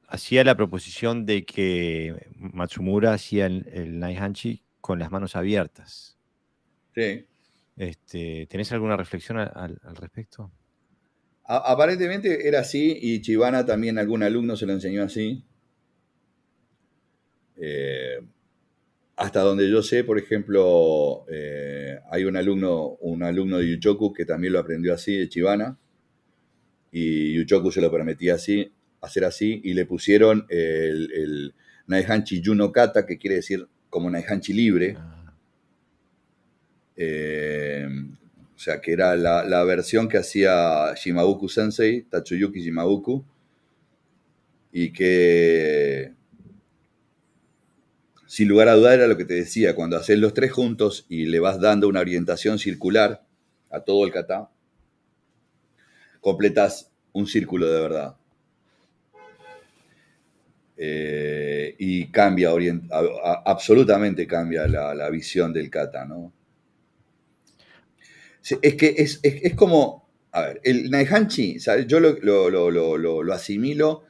hacía la proposición de que Matsumura hacía el Naihanchi con las manos abiertas. Sí. ¿Tenés alguna reflexión al respecto? Aparentemente era así y Chibana también algún alumno se lo enseñó así. Hasta donde yo sé, por ejemplo, hay un alumno de Yuchoku que también lo aprendió así, de Chibana, y Yuchoku se lo permitía así, hacer así, y le pusieron el Naihanchi Juno Kata, que quiere decir como Naihanchi libre. Ah. O sea, que era la versión que hacía Shimabuku Sensei, Tatsuyuki Shimabuku, y que sin lugar a dudar era lo que te decía, cuando haces los tres juntos y le vas dando una orientación circular a todo el kata, completas un círculo de verdad. Y cambia, absolutamente cambia la visión del kata, ¿no? Es que es como, a ver, el Naihanchi, ¿sabes? Yo lo asimilo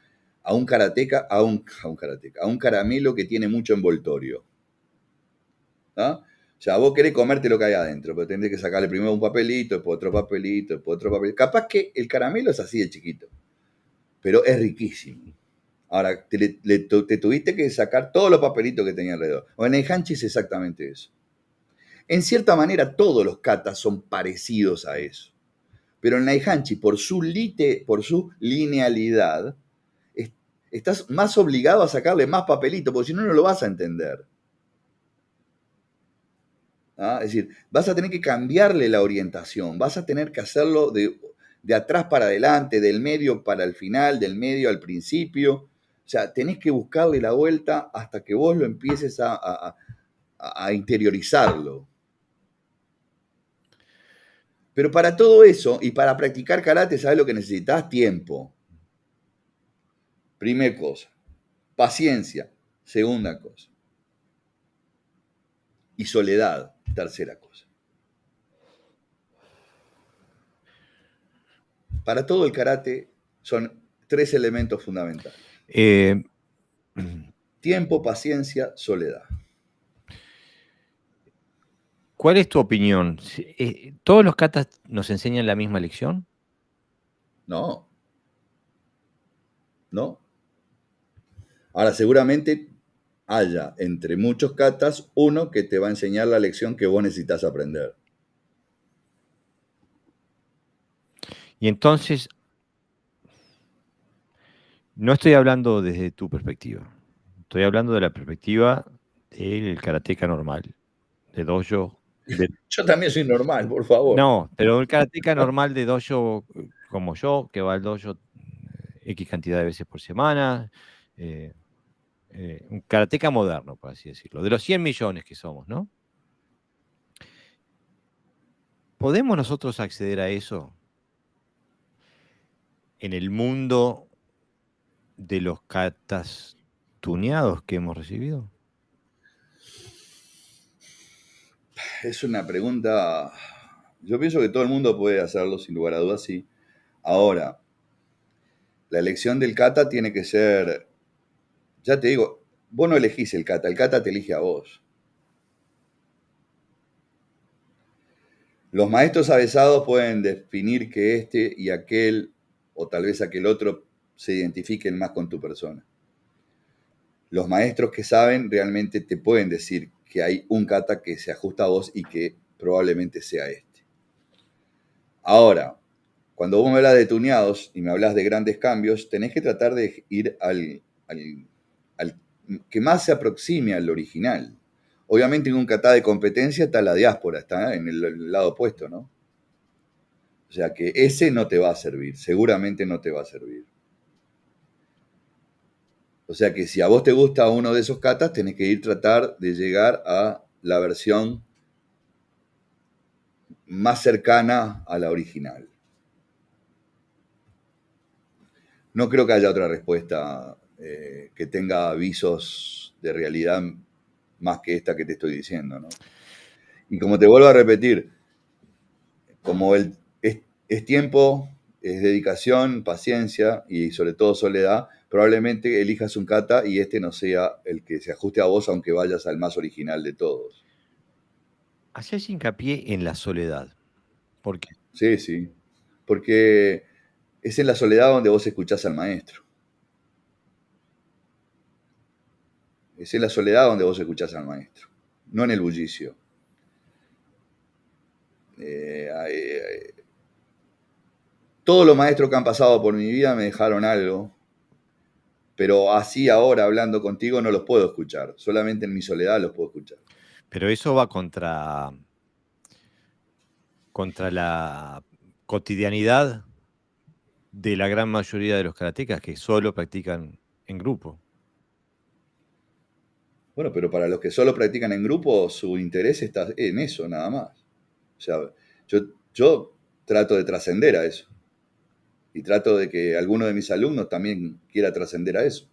a un karateca, a un caramelo que tiene mucho envoltorio. ¿Ah? O sea, vos querés comerte lo que hay adentro, pero tenés que sacarle primero un papelito, después otro papelito, después otro papelito. Capaz que el caramelo es así de chiquito, pero es riquísimo. Ahora, te tuviste que sacar todos los papelitos que tenía alrededor. O en el hanchi es exactamente eso. En cierta manera, todos los katas son parecidos a eso. Pero en Naihanchi, por su linealidad, estás más obligado a sacarle más papelito, porque si no, no lo vas a entender. ¿Ah? Es decir, vas a tener que cambiarle la orientación, vas a tener que hacerlo de atrás para adelante, del medio para el final, del medio al principio. O sea, tenés que buscarle la vuelta hasta que vos lo empieces a interiorizarlo. Pero para todo eso y para practicar karate, ¿sabes lo que necesitas? Tiempo. Primera cosa. Paciencia. Segunda cosa. Y soledad. Tercera cosa. Para todo el karate son tres elementos fundamentales. Eh, Tiempo, paciencia, soledad. ¿Cuál es tu opinión? ¿Todos los katas nos enseñan la misma lección? No, no. Ahora, seguramente haya entre muchos katas uno que te va a enseñar la lección que vos necesitas aprender. Y entonces, no estoy hablando desde tu perspectiva, estoy hablando de la perspectiva del karateca normal, de dojo. Yo también soy normal, por favor. No, pero el karateca normal de dojo como yo, que va al dojo X cantidad de veces por semana, eh, un karateca moderno, por así decirlo, de los 100 millones que somos, ¿no? ¿Podemos nosotros acceder a eso en el mundo de los katas tuneados que hemos recibido? Es una pregunta. Yo pienso que todo el mundo puede hacerlo, sin lugar a dudas, sí. Ahora, la elección del kata tiene que ser. Ya te digo, vos no elegís el kata te elige a vos. Los maestros avesados pueden definir que este y aquel, o tal vez aquel otro, se identifiquen más con tu persona. Los maestros que saben realmente te pueden decir que hay un kata que se ajusta a vos y que probablemente sea este. Ahora, cuando vos me hablas de tuneados y me hablas de grandes cambios, tenés que tratar de ir al que más se aproxime al original. Obviamente en un kata de competencia está la diáspora, está en el lado opuesto, ¿no? O sea que ese no te va a servir, seguramente no te va a servir. O sea que si a vos te gusta uno de esos katas, tenés que ir tratar de llegar a la versión más cercana a la original. No creo que haya otra respuesta que tenga avisos de realidad más que esta que te estoy diciendo, ¿no? Y como te vuelvo a repetir, como es tiempo, es dedicación, paciencia y sobre todo soledad, probablemente elijas un kata y este no sea el que se ajuste a vos, aunque vayas al más original de todos. Hacés hincapié en la soledad. ¿Por qué? Sí, sí. Porque es en la soledad donde vos escuchás al maestro. Es en la soledad donde vos escuchás al maestro, no en el bullicio. Todos los maestros que han pasado por mi vida me dejaron algo, pero así ahora hablando contigo no los puedo escuchar, solamente en mi soledad los puedo escuchar. Pero eso va contra la cotidianidad de la gran mayoría de los karatecas que solo practican en grupo. Bueno, pero para los que solo practican en grupo, su interés está en eso nada más. O sea, yo trato de trascender a eso y trato de que alguno de mis alumnos también quiera trascender a eso.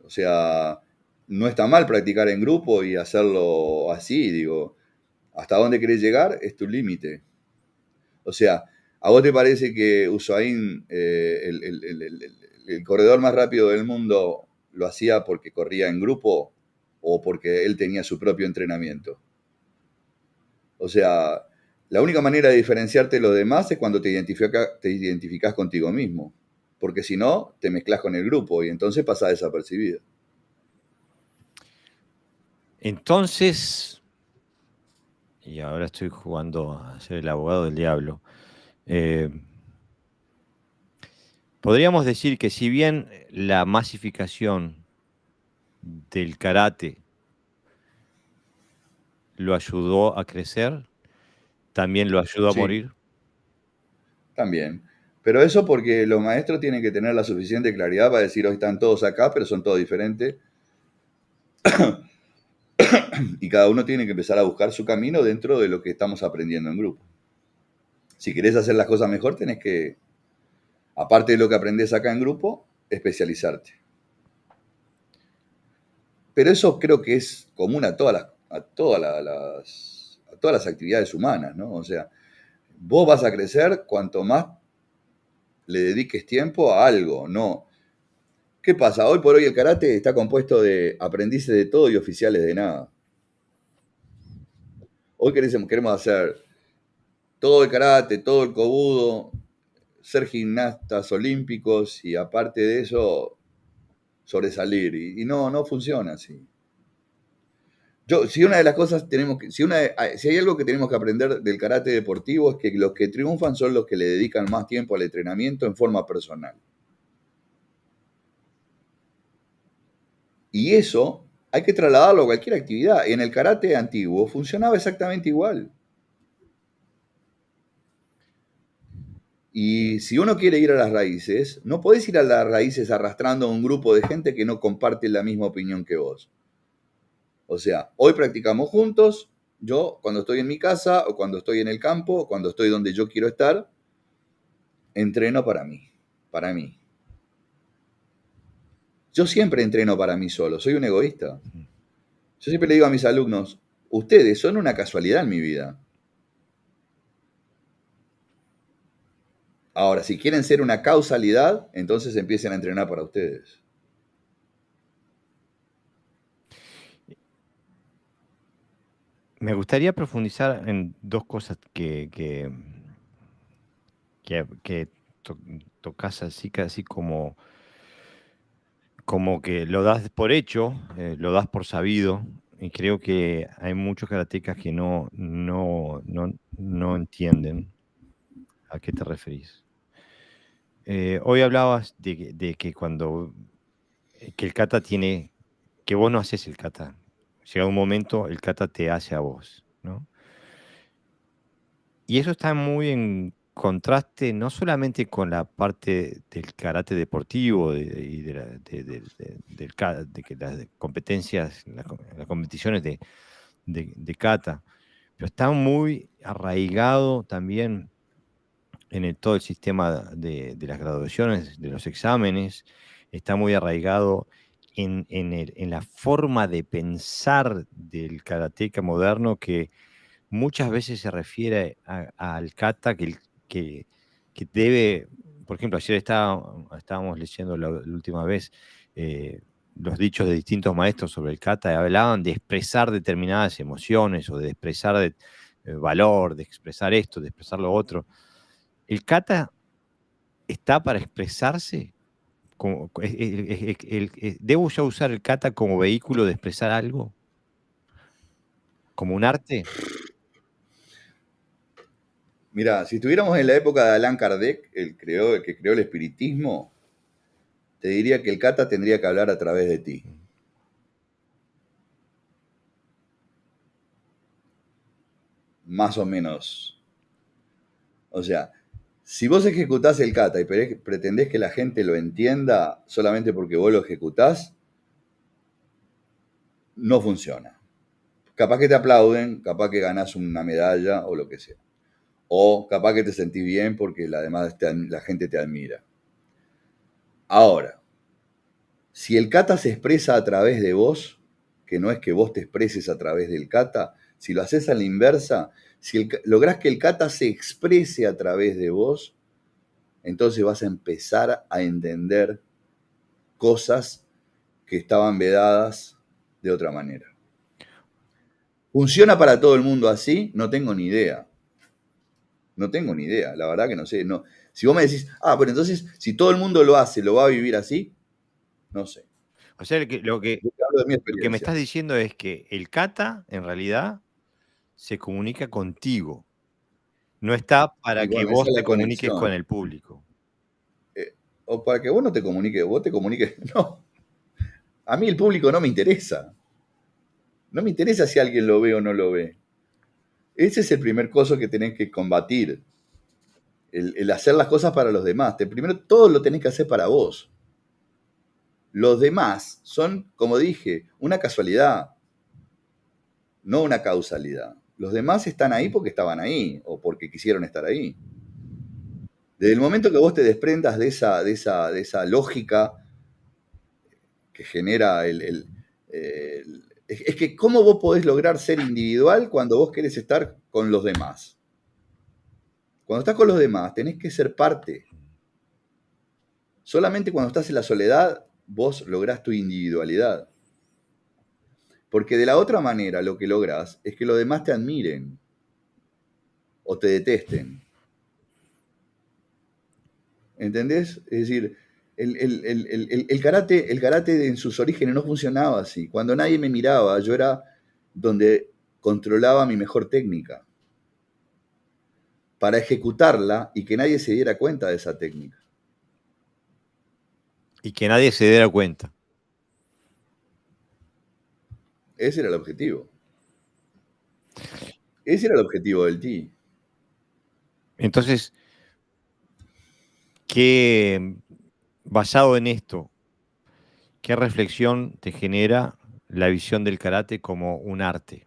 O sea, no está mal practicar en grupo y hacerlo así, digo, hasta dónde querés llegar es tu límite. O sea, ¿a vos te parece que Usain, el corredor más rápido del mundo, lo hacía porque corría en grupo o porque él tenía su propio entrenamiento? O sea, la única manera de diferenciarte de los demás es cuando te identificás contigo mismo. Porque si no, te mezclas con el grupo y entonces pasás desapercibido. Entonces, y ahora estoy jugando a ser el abogado del diablo, eh, podríamos decir que si bien la masificación del karate lo ayudó a crecer, también lo ayudó a Sí, morir. también. Pero eso porque los maestros tienen que tener la suficiente claridad para decir, hoy están todos acá, pero son todos diferentes. Y cada uno tiene que empezar a buscar su camino dentro de lo que estamos aprendiendo en grupo. Si querés hacer las cosas mejor, tenés que, aparte de lo que aprendés acá en grupo, especializarte. Pero eso creo que es común a a todas las actividades humanas, ¿no? O sea, vos vas a crecer cuanto más le dediques tiempo a algo, ¿no? ¿Qué pasa? Hoy por hoy el karate está compuesto de aprendices de todo y oficiales de nada. Hoy queremos hacer todo el karate, todo el kobudo, ser gimnastas olímpicos y aparte de eso sobresalir. Y no, no funciona así. Si una de las cosas tenemos que, si hay algo que tenemos que aprender del karate deportivo es que los que triunfan son los que le dedican más tiempo al entrenamiento en forma personal. Y eso hay que trasladarlo a cualquier actividad. En el karate antiguo funcionaba exactamente igual. Y si uno quiere ir a las raíces, no podés ir a las raíces arrastrando a un grupo de gente que no comparte la misma opinión que vos. O sea, hoy practicamos juntos, yo cuando estoy en mi casa o cuando estoy en el campo o cuando estoy donde yo quiero estar, entreno para mí, para mí. Yo siempre entreno para mí solo, soy un egoísta. Yo siempre le digo a mis alumnos, ustedes son una casualidad en mi vida. Ahora, si quieren ser una causalidad, entonces empiecen a entrenar para ustedes. Me gustaría profundizar en dos cosas que tocas así casi como que lo das por hecho, lo das por sabido, y creo que hay muchos karatecas que no entienden a qué te referís. Hoy hablabas de que que el kata tiene, que vos no haces el kata. Llega un momento, el kata te hace a vos, ¿no? Y eso está muy en contraste no solamente con la parte del karate deportivo y de que las competencias, las competiciones de kata, pero está muy arraigado también en todo el sistema de las graduaciones, de los exámenes, está muy arraigado en la forma de pensar del karateca moderno que muchas veces se refiere al kata que, que debe, por ejemplo, ayer estábamos leyendo la última vez los dichos de distintos maestros sobre el kata y hablaban de expresar determinadas emociones o de expresar valor, de expresar esto, de expresar lo otro. El kata está para expresarse. ¿Debo yo usar el kata como vehículo de expresar algo? ¿Como un arte? Mira, si estuviéramos en la época de Allan Kardec, el que creó el espiritismo, te diría que el kata tendría que hablar a través de ti. Más o menos. O sea, si vos ejecutás el kata y pretendés que la gente lo entienda solamente porque vos lo ejecutás, no funciona. Capaz que te aplauden, capaz que ganás una medalla o lo que sea. O capaz que te sentís bien porque la gente te admira. Ahora, si el kata se expresa a través de vos, que no es que vos te expreses a través del kata, si lo haces a la inversa, si lográs que el kata se exprese a través de vos, entonces vas a empezar a entender cosas que estaban vedadas de otra manera. ¿Funciona para todo el mundo así? No tengo ni idea. No tengo ni idea, la verdad que no sé. No. Si vos me decís, pero entonces, si todo el mundo lo hace, ¿lo va a vivir así? No sé. O sea, Yo te hablo de mi lo que me experiencia. estás diciendo es que el kata, en realidad, se comunica contigo. No está para Y que bueno, esa vos es te la comuniques con conexión. el público. O para que vos no te comuniques, vos te comuniques. No, a mí el público no me interesa. No me interesa si alguien lo ve o no lo ve. Ese es el primer coso que tenés que combatir. El hacer las cosas para los demás. Primero todo lo tenés que hacer para vos. Los demás son, como dije, una casualidad, no una causalidad. Los demás están ahí porque estaban ahí o porque quisieron estar ahí. Desde el momento que vos te desprendas de esa lógica que genera es que ¿cómo vos podés lograr ser individual cuando vos querés estar con los demás? Cuando estás con los demás tenés que ser parte. Solamente cuando estás en la soledad vos lográs tu individualidad. Porque de la otra manera lo que lográs es que los demás te admiren o te detesten. ¿Entendés? Es decir, el karate en sus orígenes no funcionaba así. Cuando nadie me miraba, yo era donde controlaba mi mejor técnica para ejecutarla y que nadie se diera cuenta de esa técnica. Y que nadie se diera cuenta. Ese era el objetivo. Ese era el objetivo del TI. Entonces, basado en esto, ¿qué reflexión te genera la visión del karate como un arte?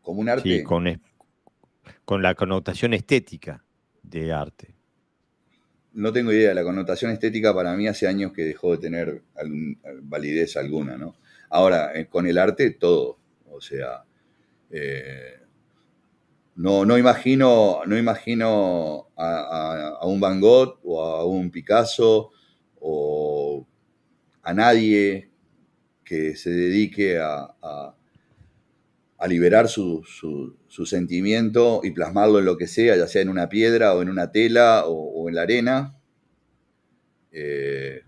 Como un Sí, arte, con la connotación estética de arte. no tengo idea, la connotación estética para mí hace años que dejó de tener validez alguna, ¿no? Ahora, con el arte, todo. O sea, no imagino a un Van Gogh o a un Picasso o a nadie que se dedique a liberar su sentimiento y plasmarlo en lo que sea, ya sea en una piedra o en una tela o en la arena, que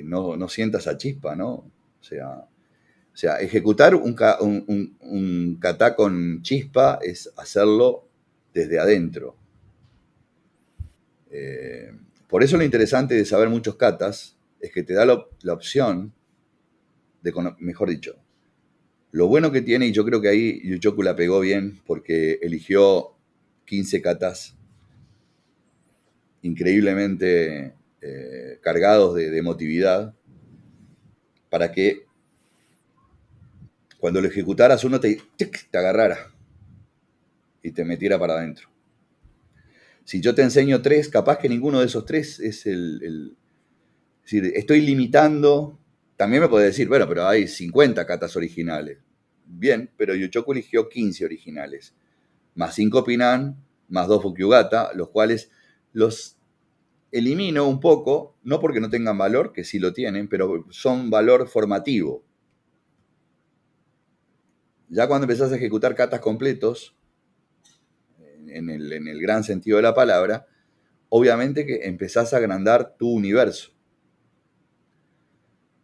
no sienta esa chispa, ¿no? O sea, ejecutar un kata con chispa es hacerlo desde adentro. Por eso lo interesante de saber muchos katas es que te da la opción de, mejor dicho, Lo bueno que tiene, y yo creo que ahí Yuchoku la pegó bien, porque eligió 15 katas increíblemente cargados de emotividad, para que cuando lo ejecutaras uno te agarrara y te metiera para adentro. Si yo te enseño 3, capaz que ninguno de esos 3 es es decir, estoy limitando. También me puede decir, bueno, pero hay 50 katas originales. Bien, pero Yuchoku eligió 15 originales, más 5 Pinan, más 2 Fukyugata, los cuales los elimino un poco, no porque no tengan valor, que sí lo tienen, pero son valor formativo. Ya cuando empezás a ejecutar katas completos, en el gran sentido de la palabra, obviamente que empezás a agrandar tu universo.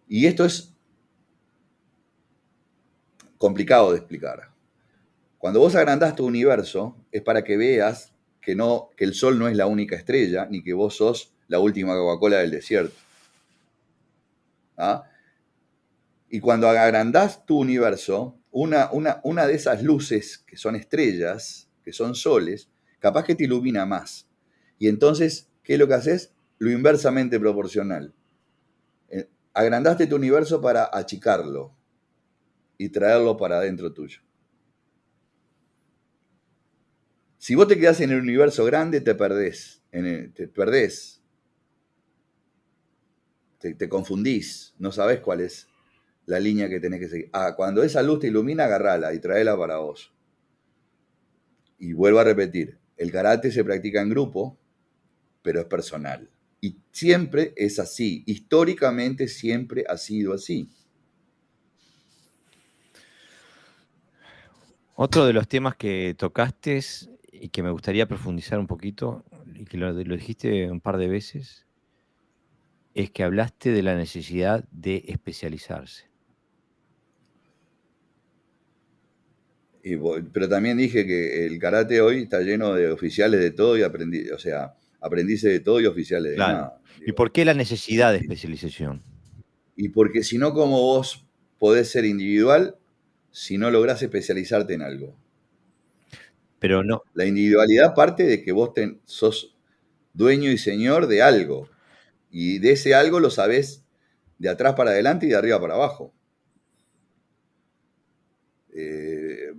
Y esto es complicado de explicar. Cuando vos agrandás tu universo, es para que veas que el sol no es la única estrella, ni que vos sos la última Coca-Cola del desierto. ¿Ah? Y cuando agrandás tu universo, una de esas luces que son estrellas, que son soles, capaz que te ilumina más. Y entonces, ¿qué es lo que haces? Lo inversamente proporcional. Agrandaste tu universo para achicarlo y traerlo para adentro tuyo. Si vos te quedás en el universo grande, te perdés. Te perdés. Te confundís. No sabés cuál es la línea que tenés que seguir. Cuando esa luz te ilumina, agarrala y traela para vos. Y vuelvo a repetir, el karate se practica en grupo, pero es personal. Y siempre es así. Históricamente siempre ha sido así. Otro de los temas que tocaste y que me gustaría profundizar un poquito, y que lo dijiste un par de veces, es que hablaste de la necesidad de especializarse. Pero también dije que el karate hoy está lleno de oficiales de todo y o sea, aprendices de todo y oficiales de Claro. nada. ¿Y Digo, por qué la necesidad de especialización? y porque si no, ¿cómo vos podés ser individual si no lográs especializarte en algo? Pero no, La individualidad parte de que vos sos dueño y señor de algo. Y de ese algo lo sabés de atrás para adelante y de arriba para abajo. Eh,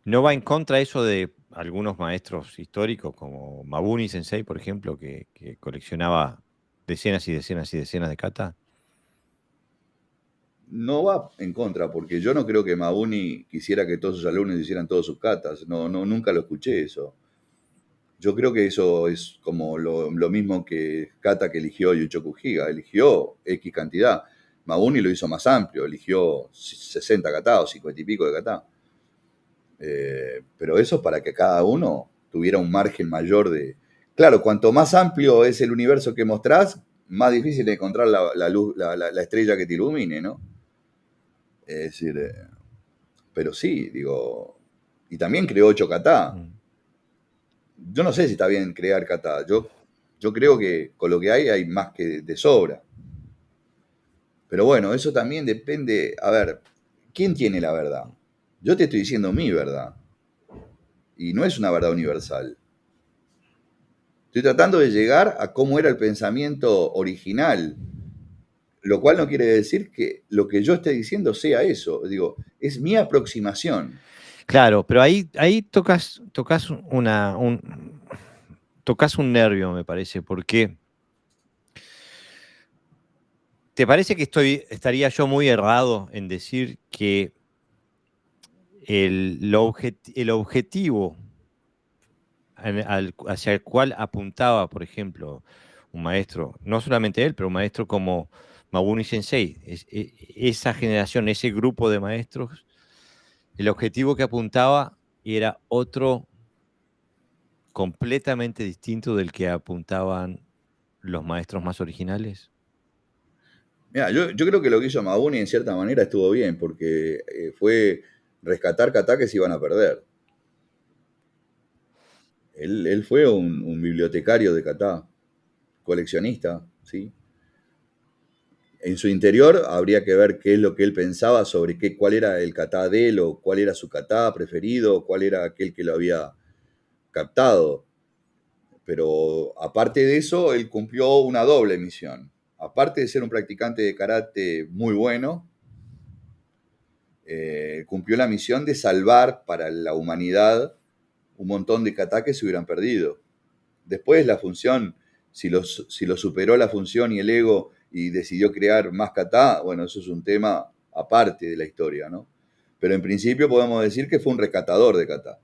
no va en contra eso de algunos maestros históricos, como Mabuni Sensei, por ejemplo, que coleccionaba decenas y decenas y decenas de kata. no va en contra, porque yo no creo que Mabuni quisiera que todos sus alumnos hicieran todos sus katas. No, no, nunca lo escuché eso. Yo creo que eso es como lo mismo que kata que eligió Yuchoku Higa. Eligió X cantidad. Mabuni lo hizo más amplio, eligió 60 kata o 50 y pico de kata. Pero eso es para que cada uno tuviera un margen mayor de... Claro, cuanto más amplio es el universo que mostrás, más difícil es encontrar la luz, la estrella que te ilumine, ¿no? Es decir, pero sí, digo, y también creó 8 kata. Mm. Yo no sé si está bien crear kata. Yo creo que con lo que hay más que de sobra. Pero bueno, eso también depende. A ver, ¿quién tiene la verdad? Yo te estoy diciendo mi verdad. Y no es una verdad universal. Estoy tratando de llegar a cómo era el pensamiento original, lo cual no quiere decir que lo que yo esté diciendo sea eso. Digo, es mi aproximación. Claro, pero ahí tocas un nervio, me parece, porque ¿te parece que estaría yo muy errado en decir que el objetivo hacia el cual apuntaba, por ejemplo, un maestro, no solamente él, pero un maestro como Mabuni Sensei, esa generación, ese grupo de maestros, el objetivo que apuntaba era otro completamente distinto del que apuntaban los maestros más originales? Mira, yo creo que lo que hizo Mabuni en cierta manera estuvo bien, porque fue rescatar kata que se iban a perder. Él fue un bibliotecario de kata, coleccionista, ¿sí? En su interior habría que ver qué es lo que él pensaba sobre cuál era el kata de él, o cuál era su kata preferido, cuál era aquel que lo había captado. Pero aparte de eso, él cumplió una doble misión. Aparte de ser un practicante de karate muy bueno, cumplió la misión de salvar para la humanidad un montón de kata que se hubieran perdido. Después la función, si lo superó la función y el ego y decidió crear más kata, bueno, eso es un tema aparte de la historia, ¿no? Pero en principio podemos decir que fue un rescatador de kata.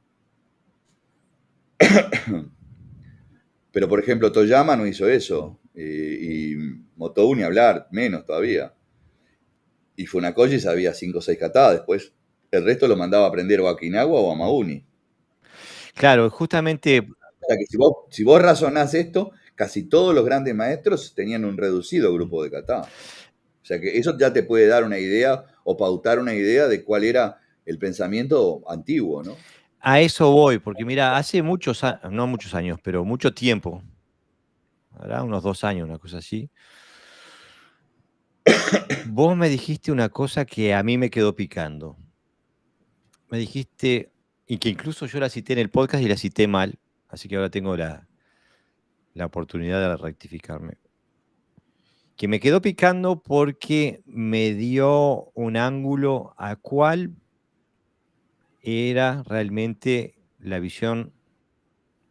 Pero, por ejemplo, Toyama no hizo eso. Y Motou ni hablar, menos todavía. Y Funakoshi sabía 5 o 6 kata. Después, el resto lo mandaba a aprender o a Okinawa o a Mauni. Claro, justamente. O sea que si vos razonás esto, casi todos los grandes maestros tenían un reducido grupo de kata. O sea que eso ya te puede dar una idea o pautar una idea de cuál era el pensamiento antiguo, ¿no? A eso voy, porque mira, hace no muchos años, pero mucho tiempo, ¿verdad? Unos 2 años, una cosa así. Vos me dijiste una cosa que a mí me quedó picando. Me dijiste, y que incluso yo la cité en el podcast y la cité mal, así que ahora tengo la oportunidad de rectificarme. Que me quedó picando porque me dio un ángulo a cuál era realmente la visión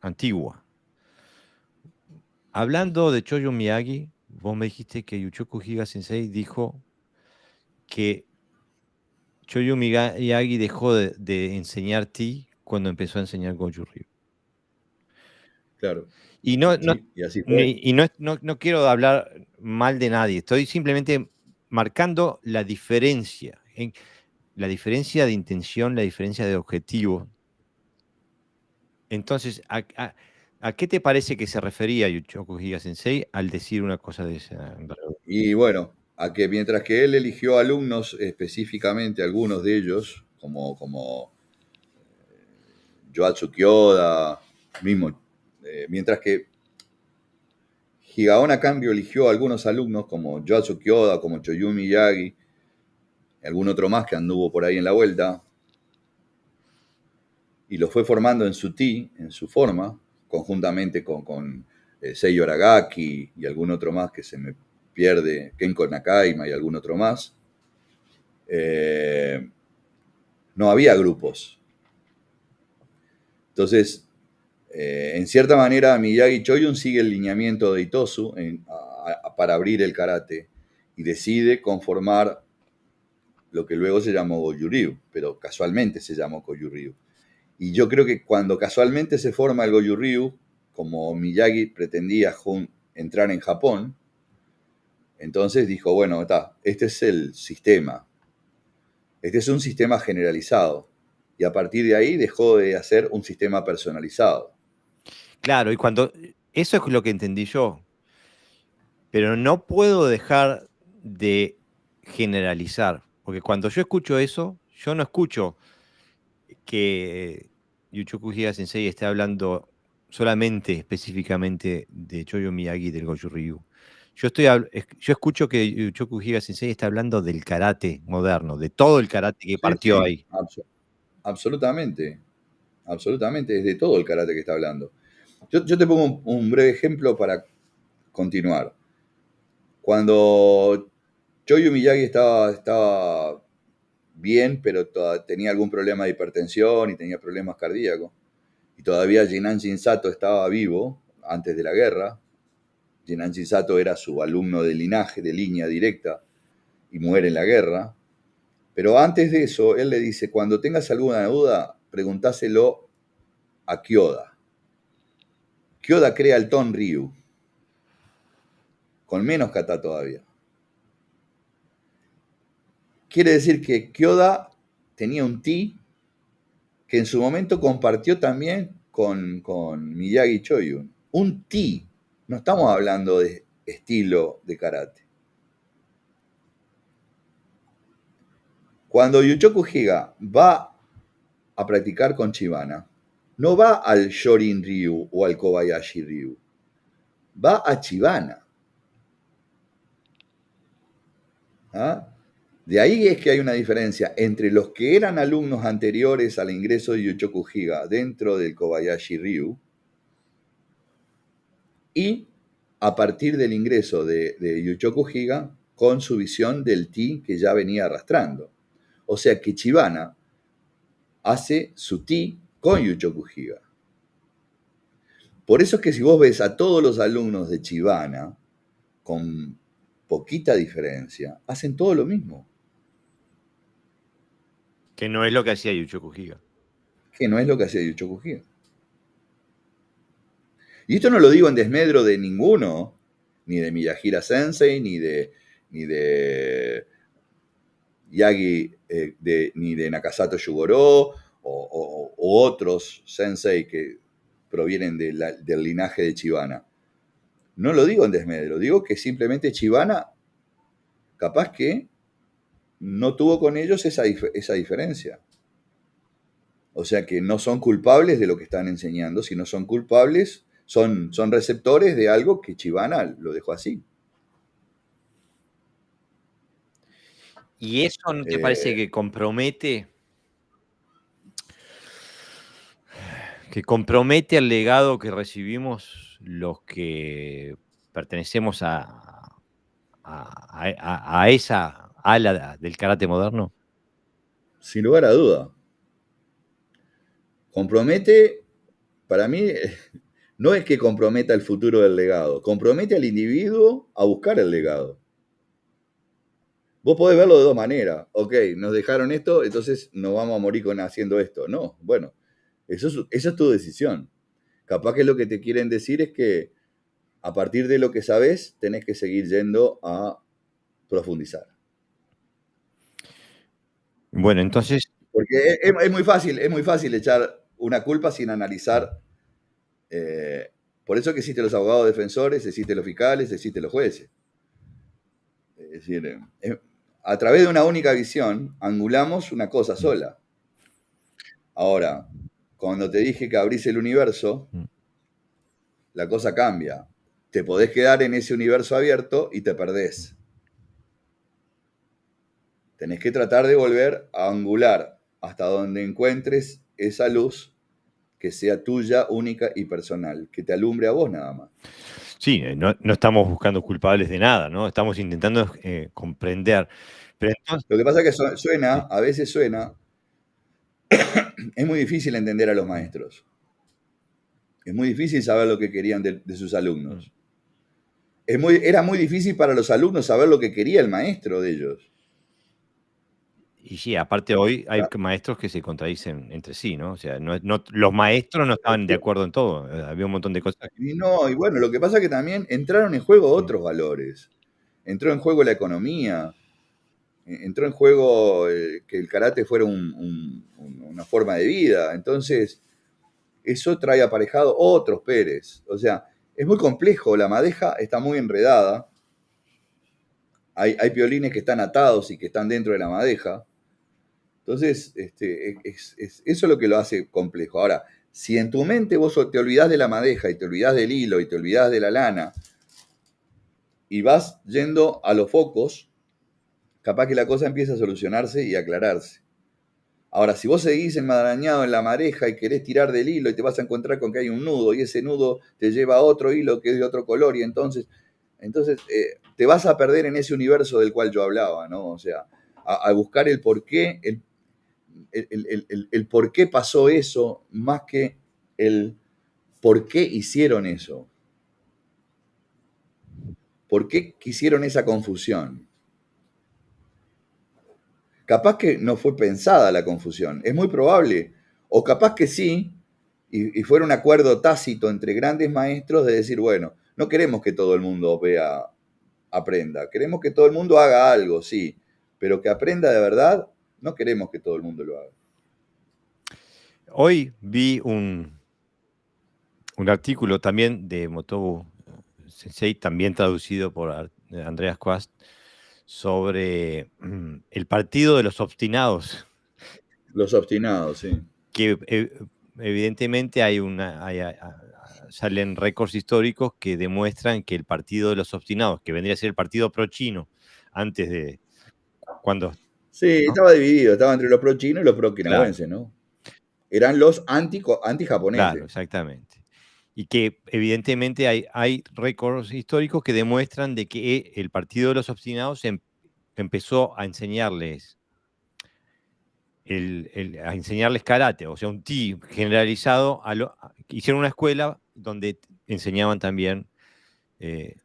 antigua. Hablando de Choyo Miyagi, vos me dijiste que Yuchoku Higa Sensei dijo que Choyo Miyagi dejó de enseñar Ti cuando empezó a enseñar Goju Ryu. Claro. Y no, no, Sí, y así fue. no quiero hablar mal de nadie, estoy simplemente marcando la diferencia, la diferencia de intención, la diferencia de objetivo. Entonces, ¿a qué te parece que se refería Yuchoku Higa Sensei al decir una cosa de esa? Y bueno, a que mientras que él eligió alumnos específicamente, algunos de ellos, como Yoatsu Kyoda, mismo, mientras que Higaon a cambio eligió a algunos alumnos como Yoatsu Kyoda, como Choyumi Miyagi, algún otro más que anduvo por ahí en la vuelta, y lo fue formando en su ti, en su forma, conjuntamente con Seiyo Aragaki y algún otro más que se me pierde, Kenko Nakaima y algún otro más. No había grupos. Entonces, en cierta manera, Miyagi Choyun sigue el lineamiento de Itosu para abrir el karate y decide conformar lo que luego se llamó Goju-Ryu, pero casualmente se llamó Goju-Ryu. Y yo creo que cuando casualmente se forma el Goju-Ryu, como Miyagi pretendía entrar en Japón, entonces dijo, bueno, este es el sistema. Este es un sistema generalizado. Y a partir de ahí dejó de hacer un sistema personalizado. Claro, y cuando eso es lo que entendí yo, pero no puedo dejar de generalizar, porque cuando yo escucho eso, yo no escucho que Yuchoku Higa Sensei esté hablando solamente específicamente de Choyo Miyagi y del Goju Ryu. Yo escucho que Yuchoku Higa Sensei está hablando del karate moderno, de todo el karate que Sí, partió sí, ahí. absolutamente. Absolutamente, es de todo el karate que está hablando. Yo te pongo un breve ejemplo para continuar. Cuando Choyo Miyagi estaba bien, pero tenía algún problema de hipertensión y tenía problemas cardíacos, y todavía Jinan Shinsato estaba vivo antes de la guerra. Jinan Shinsato era su alumno de linaje, de línea directa, y muere en la guerra. Pero antes de eso, él le dice, cuando tengas alguna duda, preguntáselo a Kyoda. Kyoda crea el Ton Ryu, con menos kata todavía. Quiere decir que Kyoda tenía un ti que en su momento compartió también con Miyagi Choyun. Un ti, no estamos hablando de estilo de karate. Cuando Yuchoku Higa va a practicar con Chibana, no va al Shorin Ryu o al Kobayashi Ryu, va a Chibana. ¿Ah? De ahí es que hay una diferencia entre los que eran alumnos anteriores al ingreso de Yuchoku Higa dentro del Kobayashi Ryu y a partir del ingreso de Yuchoku Higa con su visión del Ti que ya venía arrastrando. O sea que Chibana hace su Ti con Yuchoku Higa. Por eso es que si vos ves a todos los alumnos de Chibana, con poquita diferencia, hacen todo lo mismo. Que no es lo que hacía Yuchoku Higa. Que no es lo que hacía Yuchoku Higa. Y esto no lo digo en desmedro de ninguno, ni de Miyahira Sensei, ni de Yagi, ni de Nakasato Yugoro, o otros sensei que provienen del linaje de Chibana. No lo digo en desmedro, digo que simplemente Chibana capaz que no tuvo con ellos esa diferencia. O sea que no son culpables de lo que están enseñando, sino son culpables, son receptores de algo que Chibana lo dejó así. ¿Y eso no te parece que compromete el legado que recibimos los que pertenecemos a esa ala del karate moderno? Sin lugar a duda. Compromete, para mí, no es que comprometa el futuro del legado, compromete al individuo a buscar el legado. Vos podés verlo de dos maneras. Ok, nos dejaron esto, entonces nos vamos a morir haciendo esto. No, bueno, esa es tu decisión. Capaz que lo que te quieren decir es que a partir de lo que sabes, tenés que seguir yendo a profundizar. Bueno, entonces... Porque es muy fácil echar una culpa sin analizar. Por eso que existen los abogados defensores, existen los fiscales, existen los jueces. Es decir, a través de una única visión, angulamos una cosa sola. Ahora, cuando te dije que abrís el universo, la cosa cambia. Te podés quedar en ese universo abierto y te perdés. Tenés que tratar de volver a angular hasta donde encuentres esa luz que sea tuya, única y personal, que te alumbre a vos nada más. Sí, no estamos buscando culpables de nada, ¿no? Estamos intentando comprender. Pero entonces, lo que pasa es que suena, a veces suena, es muy difícil entender a los maestros. Es muy difícil saber lo que querían de sus alumnos. Era muy difícil para los alumnos saber lo que quería el maestro de ellos. Y sí, aparte hoy hay maestros que se contradicen entre sí, ¿no? O sea, los maestros no estaban de acuerdo en todo. Había un montón de cosas. Y bueno, lo que pasa es que también entraron en juego otros valores. Entró en juego la economía. Entró en juego que el karate fuera una forma de vida. Entonces, eso trae aparejado otros Pérez. O sea, es muy complejo. La madeja está muy enredada. Hay piolines que están atados y que están dentro de la madeja. Entonces, eso es lo que lo hace complejo. Ahora, si en tu mente vos te olvidás de la madeja y te olvidás del hilo y te olvidás de la lana y vas yendo a los focos, capaz que la cosa empieza a solucionarse y a aclararse. Ahora, si vos seguís enmarañado en la madeja y querés tirar del hilo y te vas a encontrar con que hay un nudo y ese nudo te lleva a otro hilo que es de otro color y entonces te vas a perder en ese universo del cual yo hablaba, ¿no? O sea, a buscar el porqué, el por qué pasó eso, más que el por qué hicieron eso. ¿Por qué quisieron esa confusión? Capaz que no fue pensada la confusión, es muy probable. O capaz que sí, y fuera un acuerdo tácito entre grandes maestros de decir, bueno, no queremos que todo el mundo aprenda, queremos que todo el mundo haga algo, sí, pero que aprenda de verdad, no queremos que todo el mundo lo haga. Hoy vi un artículo también de Motobu Sensei, también traducido por Andreas Quast, sobre el partido de los obstinados. Los obstinados, sí. Que evidentemente salen récords históricos que demuestran que el partido de los obstinados, que vendría a ser el partido pro-chino antes de Cuando, Sí, ¿no? estaba dividido, estaba entre los pro chinos y los pro Claro, okinawenses, ¿no? Eran los claro, anti-japoneses. exactamente. Y que evidentemente hay récords históricos que demuestran de que el Partido de los Obstinados empezó a enseñarles a enseñarles karate, o sea, un ti generalizado. Hicieron una escuela donde enseñaban también, eh,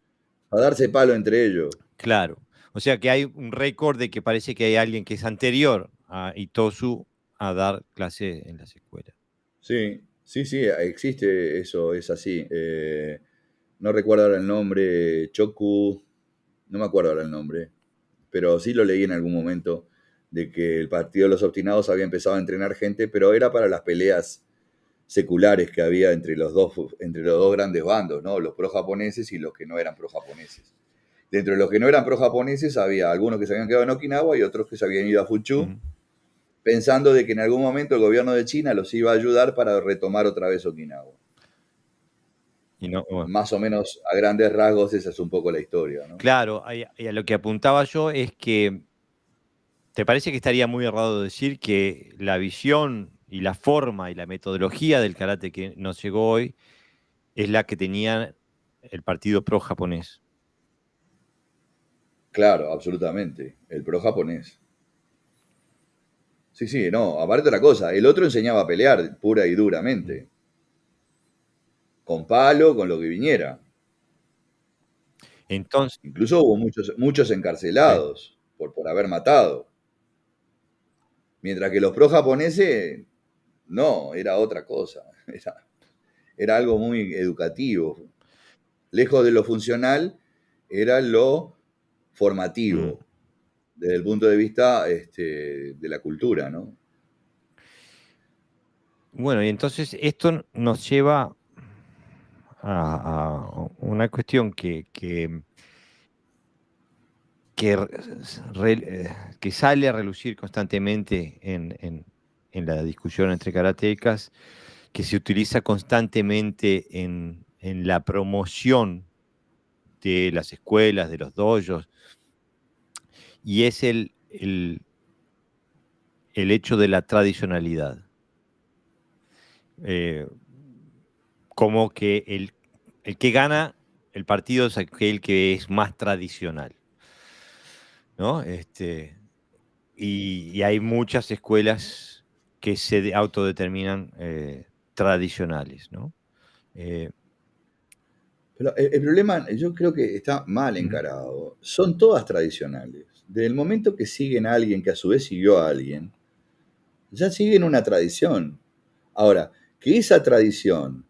A darse palo entre ellos. claro. O sea que hay un récord de que parece que hay alguien que es anterior a Itosu a dar clase en las escuelas. Sí, sí, sí, existe eso, es así. No recuerdo ahora el nombre, Choku, no me acuerdo ahora el nombre, pero sí lo leí en algún momento de que el Partido de los Obstinados había empezado a entrenar gente, pero era para las peleas seculares que había entre los dos grandes bandos, ¿no? Los pro-japoneses y los que no eran pro-japoneses. Dentro de los que no eran pro-japoneses había algunos que se habían quedado en Okinawa y otros que se habían ido a Fuchu, Ujú. pensando de que en algún momento el gobierno de China los iba a ayudar para retomar otra vez Okinawa. Y no, bueno, Más o menos a grandes rasgos esa es un poco la historia, ¿no? claro, y a lo que apuntaba yo es que ¿te parece que estaría muy errado decir que la visión y la forma y la metodología del karate que nos llegó hoy es la que tenía el partido pro japonés? Claro, absolutamente. El pro japonés. Sí, sí, no, aparte otra cosa, el otro enseñaba a pelear pura y Mm. duramente, con palo, con lo que viniera. Entonces, Incluso hubo muchos sí. encarcelados por haber matado. Mientras que los pro japoneses, no, era otra cosa. Era algo muy educativo. Lejos de lo funcional, era lo Mm. formativo, desde el punto de vista de la cultura, ¿no? Bueno, y entonces esto nos lleva a una cuestión que, que sale a relucir constantemente en la discusión entre karatecas, que se utiliza constantemente en la promoción de las escuelas, de los dojos, y es el hecho de la tradicionalidad. Eh, Como que el que gana el partido es aquel que es más tradicional, ¿no? Y hay muchas escuelas que se autodeterminan tradicionales, ¿no? Eh, Pero el problema, yo creo que está mal Ujú. encarado. Son todas tradicionales. Desde el momento que siguen a alguien que a su vez siguió a alguien, ya siguen una tradición. Ahora, que esa tradición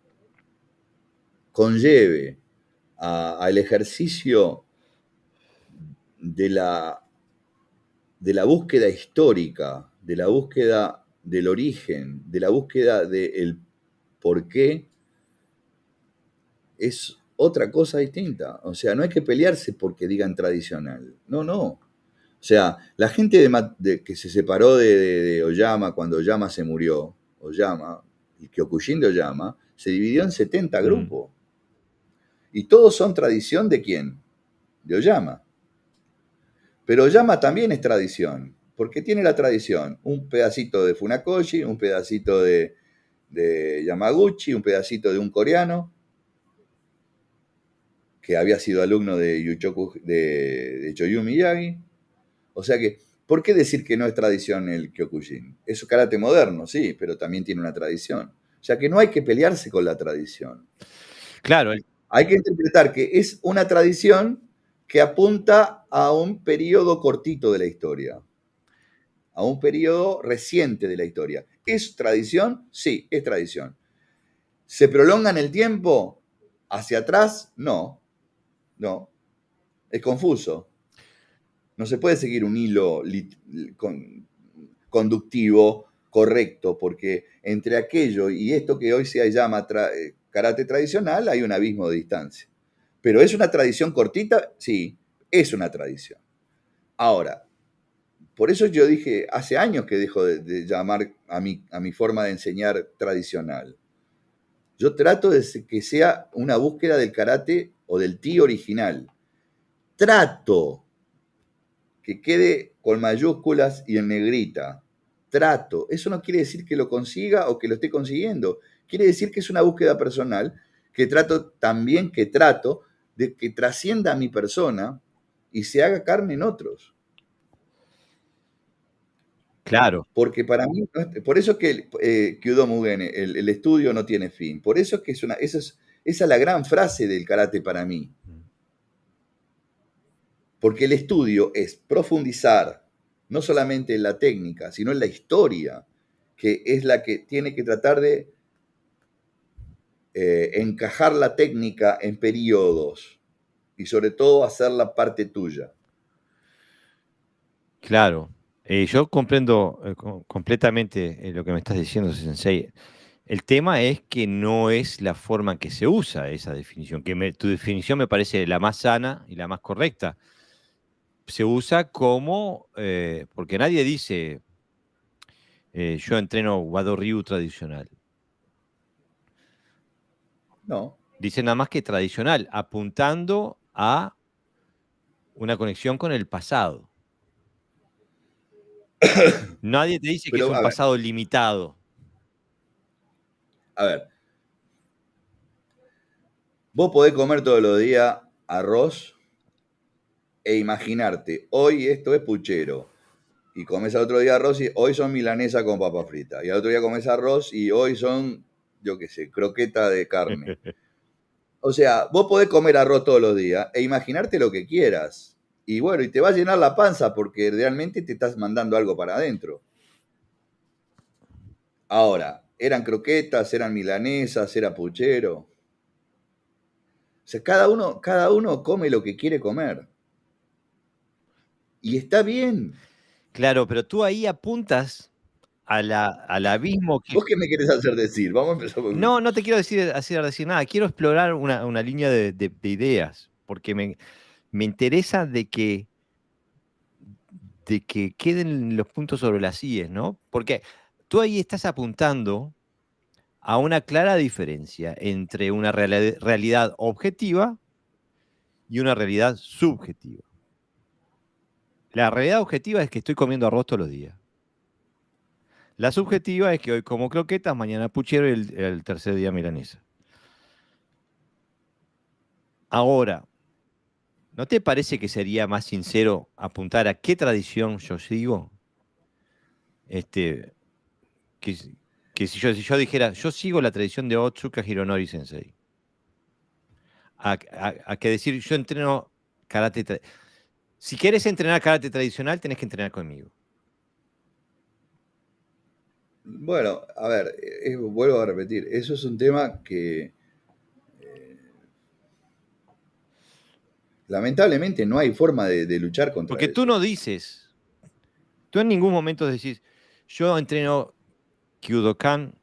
conlleve al ejercicio de de la búsqueda histórica, de la búsqueda del origen, de la búsqueda del por qué, es otra cosa distinta. O sea, no hay que pelearse porque digan tradicional. No, no. O sea, la gente que se separó de Oyama cuando Oyama se murió, Oyama, y Kyokushin de Oyama, se dividió en 70 Mm. grupos. Y todos son tradición de quién? De Oyama. Pero Oyama también es tradición, porque tiene la tradición, un pedacito de Funakoshi, un pedacito de Yamaguchi, un pedacito de un coreano, que había sido alumno de de Choyu Miyagi. O sea que, ¿por qué decir que no es tradición el Kyokushin? Es karate moderno, sí, pero también tiene una tradición. O sea que no hay que pelearse con la tradición. Claro, Hay que interpretar que es una tradición que apunta a un periodo cortito de la historia, a un periodo reciente de la historia. ¿Es tradición? Sí, es tradición. ¿Se prolonga en el tiempo? ¿Hacia atrás? No, no. Es confuso. No se puede seguir un hilo conductivo correcto, porque entre aquello y esto que hoy se llama karate tradicional hay un abismo de distancia. Pero ¿es una tradición cortita? Sí, es una tradición. Ahora, por eso yo dije, hace años que dejo de llamar a mi forma de enseñar tradicional. Yo trato de que sea una búsqueda del karate o del ti original. Trato, que quede con mayúsculas y en negrita. Trato. Eso no quiere decir que lo consiga o que lo esté consiguiendo. Quiere decir que es una búsqueda personal que trato también, que trato de que trascienda a mi persona y se haga carne en otros. Claro. Porque para mí, por eso que Kyudo Mugen, el estudio no tiene fin. Por eso que esa es la gran frase del karate para mí. Porque el estudio es profundizar no solamente en la técnica, sino en la historia, que es la que tiene que tratar de encajar la técnica en periodos y sobre todo hacerla parte tuya. Claro, yo comprendo completamente lo que me estás diciendo, Sensei. El tema es que no es la forma en que se usa esa definición, tu definición me parece la más sana y la más correcta. Se usa como, porque nadie dice, yo entreno Wado Ryu tradicional. No. Dice nada más que tradicional, apuntando a una conexión con el pasado. Nadie te dice que es Pero, un pasado limitado. a ver, vos podés comer todos los días arroz e imaginarte, hoy esto es puchero, y comes al otro día arroz y hoy son milanesa con papa frita, y al otro día comes arroz y hoy son, yo qué sé, croqueta de carne. O sea, vos podés comer arroz todos los días e imaginarte lo que quieras. Y bueno, y te va a llenar la panza porque realmente te estás mandando algo para adentro. Ahora, eran croquetas, eran milanesas, era puchero. O sea, cada uno come lo que quiere comer. Y está bien. Claro, pero tú ahí apuntas al abismo que... ¿Vos qué me querés hacer decir? Vamos a empezar por... No, no te quiero decir nada, quiero explorar una línea de ideas, porque me interesa de que queden los puntos sobre las IES, ¿no? Porque tú ahí estás apuntando a una clara diferencia entre una realidad objetiva y una realidad subjetiva. La realidad objetiva es que estoy comiendo arroz todos los días. La subjetiva es que hoy como croquetas, mañana puchero y el tercer día milanesa. Ahora, ¿no te parece que sería más sincero apuntar a qué tradición yo sigo? Este, que, que si yo dijera, yo sigo la tradición de Otsuka Hironori Sensei. A que decir, yo entreno karate. Si quieres entrenar karate tradicional, tenés que entrenar conmigo. Bueno, a ver, vuelvo a repetir, eso es un tema que lamentablemente no hay forma de luchar contra Porque tú eso. no dices, tú en ningún momento decís, yo entreno Kyudokan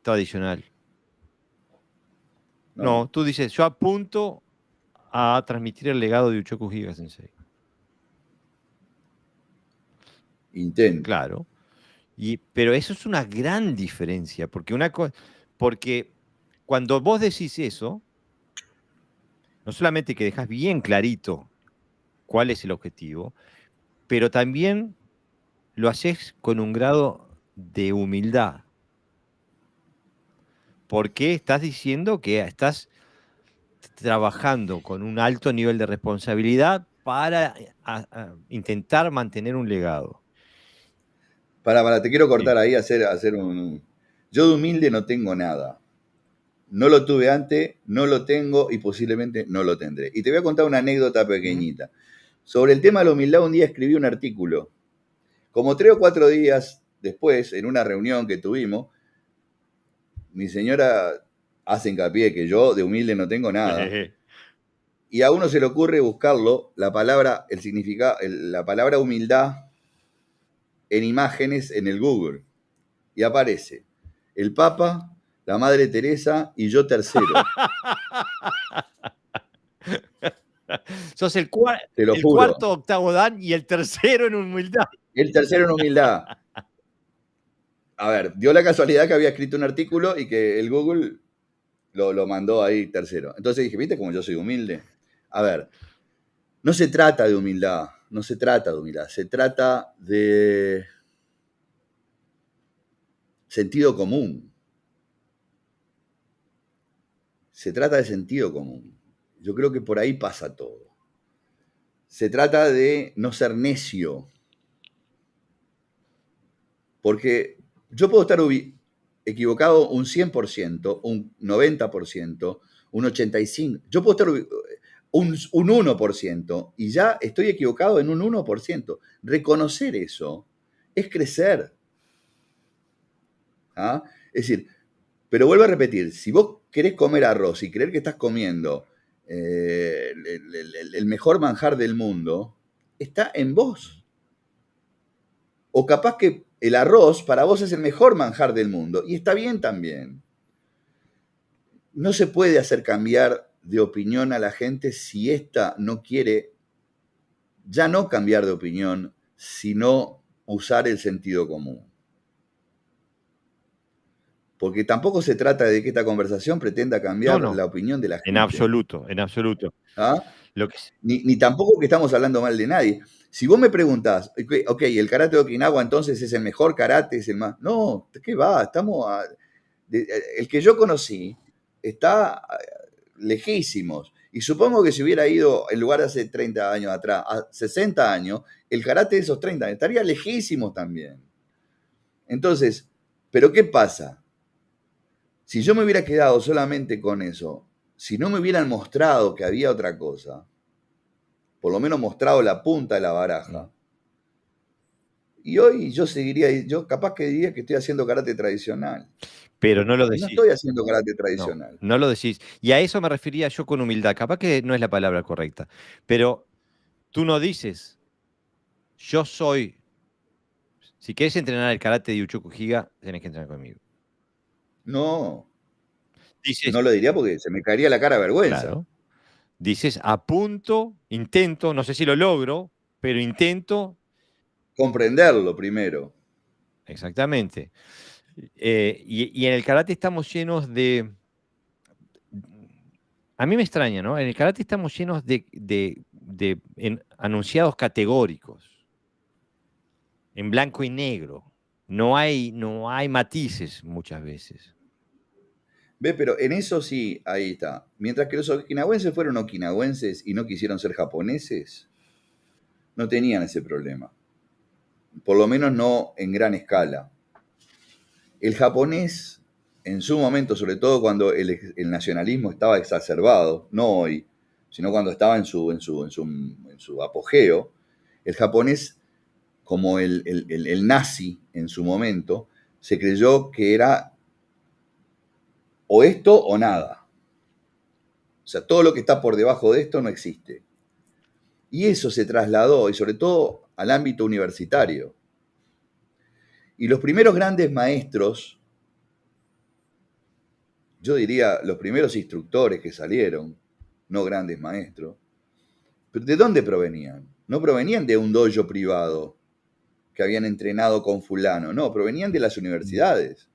tradicional. No, No, tú dices, yo apunto a transmitir el legado de Uchoku Higa Sensei. intento. Claro. Pero eso es una gran diferencia, porque cuando vos decís eso, no solamente que dejas bien clarito cuál es el objetivo, pero también lo haces con un grado de humildad, porque estás diciendo que estás trabajando con un alto nivel de responsabilidad para intentar mantener un legado. Te quiero Sí. cortar ahí, hacer un... Yo de humilde no tengo nada. No lo tuve antes, no lo tengo y posiblemente no lo tendré. Y te voy a contar una anécdota ¿Mm? pequeñita. Sobre el tema de la humildad, un día escribí un artículo. Como 3 o 4 días después, en una reunión que tuvimos, mi señora hace hincapié que yo de humilde no tengo nada. Y a uno se le ocurre buscarlo, la palabra, el significado, la palabra humildad en imágenes en el Google. Y aparece el Papa, la Madre Teresa y yo tercero. Sos Te lo el juro. cuarto octavo dan y el tercero en humildad. El tercero en humildad. A ver, dio la casualidad que había escrito un artículo y que el Google lo mandó ahí tercero. Entonces dije, ¿viste cómo yo soy humilde? A ver, no se trata de humildad. no se trata de humildad, se trata de sentido común. Se trata de sentido común. Yo creo que por ahí pasa todo. Se trata de no ser necio. Porque yo puedo estar equivocado un 100%, un 90%, un 85%. Yo puedo estar un 1% y ya estoy equivocado en un 1%. Reconocer eso es crecer. ¿Ah? Es decir, pero vuelvo a repetir, si vos querés comer arroz y creer que estás comiendo el mejor manjar del mundo, está en vos. O capaz que el arroz para vos es el mejor manjar del mundo y está bien también. No se puede hacer cambiar de opinión a la gente si ésta no quiere, ya no cambiar de opinión, sino usar el sentido común. Porque tampoco se trata de que esta conversación pretenda cambiar No, la opinión de la en gente. absoluto, en absoluto. ¿Ah? Lo que, Ni tampoco que estamos hablando mal de nadie. Si vos me preguntás, ok, el karate de Okinawa entonces es el mejor karate, es el más... No, ¿qué va? El que yo conocí está lejísimos. Y supongo que si hubiera ido, en lugar de hace 30 años atrás, a 60 años, el karate de esos 30 años estaría lejísimos también. Entonces, ¿pero qué pasa? Si yo me hubiera quedado solamente con eso, si no me hubieran mostrado que había otra cosa, por lo menos mostrado la punta de la baraja, y hoy yo capaz que diría que estoy haciendo karate tradicional. pero no lo Y no decís. estoy haciendo karate No, tradicional. no lo decís. Y a eso me refería yo con humildad. Capaz que no es la palabra correcta, pero tú no dices, yo soy, si querés entrenar el karate de Uchoku Higa, tenés que entrenar conmigo. No, Dices, no lo diría porque se me caería la cara de vergüenza. claro, dices, apunto, intento, no sé si lo logro, pero intento, Comprenderlo primero. exactamente. Y en el karate estamos llenos de... A mí me extraña, ¿no? En el karate estamos llenos de anunciados categóricos, en blanco y negro. No hay matices muchas veces. Ve, pero en eso sí, ahí está. Mientras que los okinawenses fueron okinawenses y no quisieron ser japoneses, no tenían ese problema. Por lo menos no en gran escala. El japonés, en su momento, sobre todo cuando el nacionalismo estaba exacerbado, no hoy, sino cuando estaba en su apogeo, el japonés, como el nazi en su momento, se creyó que era o esto o nada. O sea, todo lo que está por debajo de esto no existe. Y eso se trasladó, y sobre todo al ámbito universitario. Y los primeros grandes maestros, yo diría los primeros instructores que salieron, no grandes maestros, ¿pero de dónde provenían? No provenían de un dojo privado que habían entrenado con fulano, no, provenían de las universidades,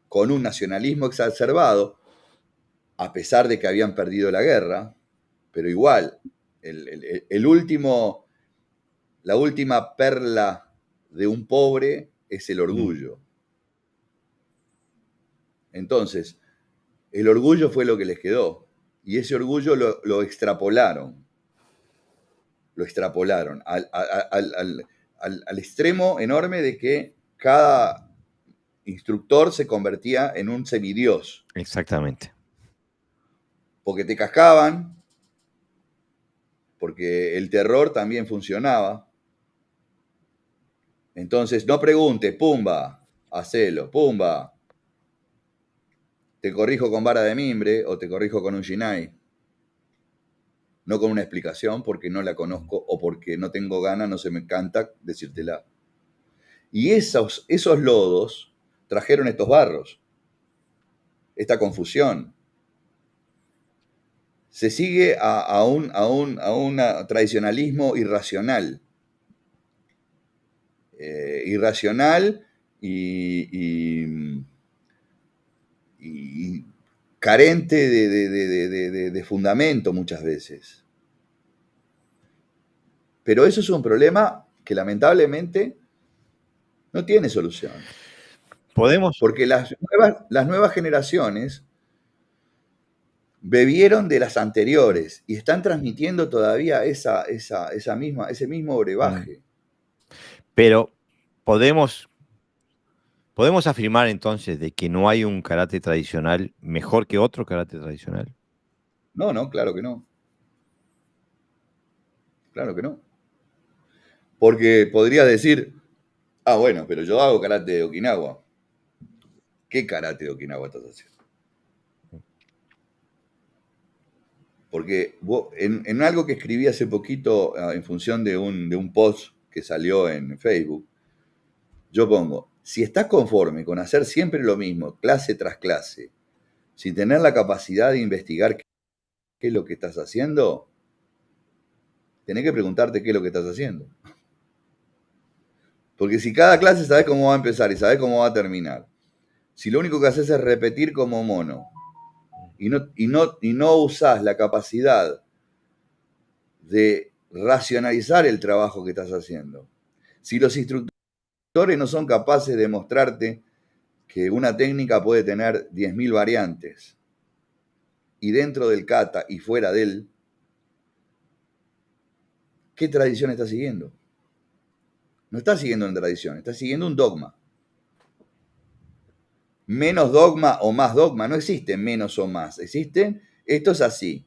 con un nacionalismo exacerbado, a pesar de que habían perdido la guerra, pero igual, la última perla de un pobre es el orgullo. Entonces, el orgullo fue lo que les quedó. Y ese orgullo lo extrapolaron. Lo extrapolaron al extremo enorme de que cada instructor se convertía en un semidios. Exactamente. Porque te cascaban, porque el terror también funcionaba. Entonces, no preguntes, pumba, hacelo, pumba. Te corrijo con vara de mimbre o te corrijo con un shinai. No con una explicación porque no la conozco o porque no tengo ganas, no se me encanta decírtela. Y esos lodos trajeron estos barros, esta confusión. Se sigue a un tradicionalismo irracional. Irracional y carente de fundamento muchas veces. Pero eso es un problema que lamentablemente no tiene solución. Podemos. Porque las nuevas generaciones bebieron de las anteriores y están transmitiendo todavía ese mismo brebaje. Pero podemos afirmar entonces de que no hay un karate tradicional mejor que otro karate tradicional. No, claro que no. Claro que no. Porque podría decir, bueno, pero yo hago karate de Okinawa. ¿Qué karate de Okinawa estás haciendo? Porque en algo que escribí hace poquito en función de un post que salió en Facebook, yo pongo, si estás conforme con hacer siempre lo mismo, clase tras clase, sin tener la capacidad de investigar qué es lo que estás haciendo, tenés que preguntarte qué es lo que estás haciendo. Porque si cada clase sabes cómo va a empezar y sabes cómo va a terminar, si lo único que haces es repetir como mono y no usás la capacidad de racionalizar el trabajo que estás haciendo, si los instructores no son capaces de mostrarte que una técnica puede tener 10.000 variantes y dentro del kata y fuera de él, ¿qué tradición está siguiendo? No está siguiendo una tradición, está siguiendo un dogma. Menos dogma o más dogma, no existe menos o más, existen, esto es así.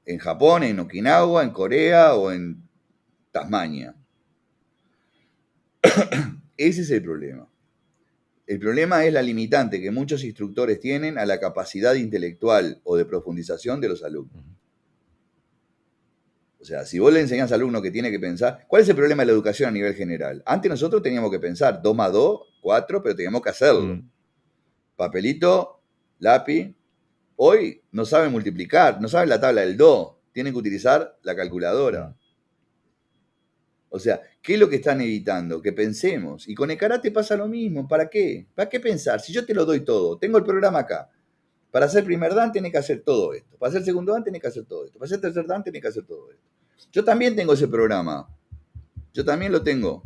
En Japón, en Okinawa, en Corea o en Tasmania. Ese es el problema. El problema es la limitante que muchos instructores tienen a la capacidad intelectual o de profundización de los alumnos. O sea, si vos le enseñás al alumno que tiene que pensar, ¿cuál es el problema de la educación a nivel general? Antes nosotros teníamos que pensar 2 más 2, 4, pero teníamos que hacerlo. Papelito, lápiz. Hoy no saben multiplicar, no saben la tabla del 2, tienen que utilizar la calculadora. O sea, ¿qué es lo que están evitando? Que pensemos. Y con el karate pasa lo mismo. ¿Para qué? ¿Para qué pensar? Si yo te lo doy todo, tengo el programa acá. Para hacer primer dan tenés que hacer todo esto. Para hacer segundo dan tenés que hacer todo esto. Para hacer tercer dan tenés que hacer todo esto. Yo también tengo ese programa. Yo también lo tengo.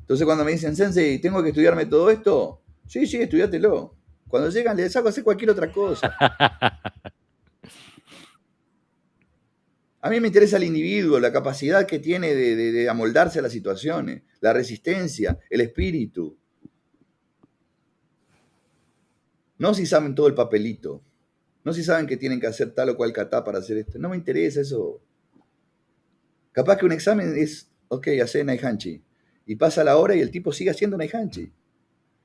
Entonces cuando me dicen, Sensei, ¿tengo que estudiarme todo esto? Sí, estudiátelo. Cuando llegan les hago hacer cualquier otra cosa. A mí me interesa el individuo, la capacidad que tiene de amoldarse a las situaciones, la resistencia, el espíritu. No si saben todo el papelito. No si saben que tienen que hacer tal o cual kata para hacer esto. No me interesa eso. Capaz que un examen es, ok, hacer Naihanchi. Y pasa la hora y el tipo sigue haciendo Naihanchi.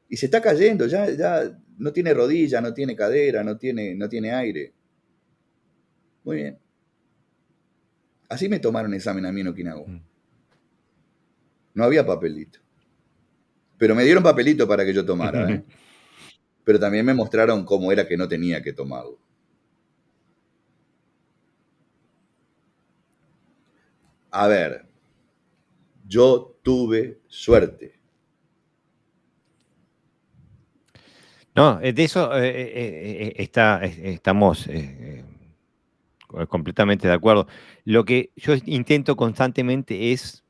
Y se está cayendo, ya no tiene rodilla, no tiene cadera, no tiene aire. Muy bien. Así me tomaron examen a mí en Okinawa. No había papelito. Pero me dieron papelito para que yo tomara, ¿eh? Pero también me mostraron cómo era que no tenía que tomarlo. A ver, yo tuve suerte. No, de eso estamos completamente de acuerdo. Lo que yo intento constantemente es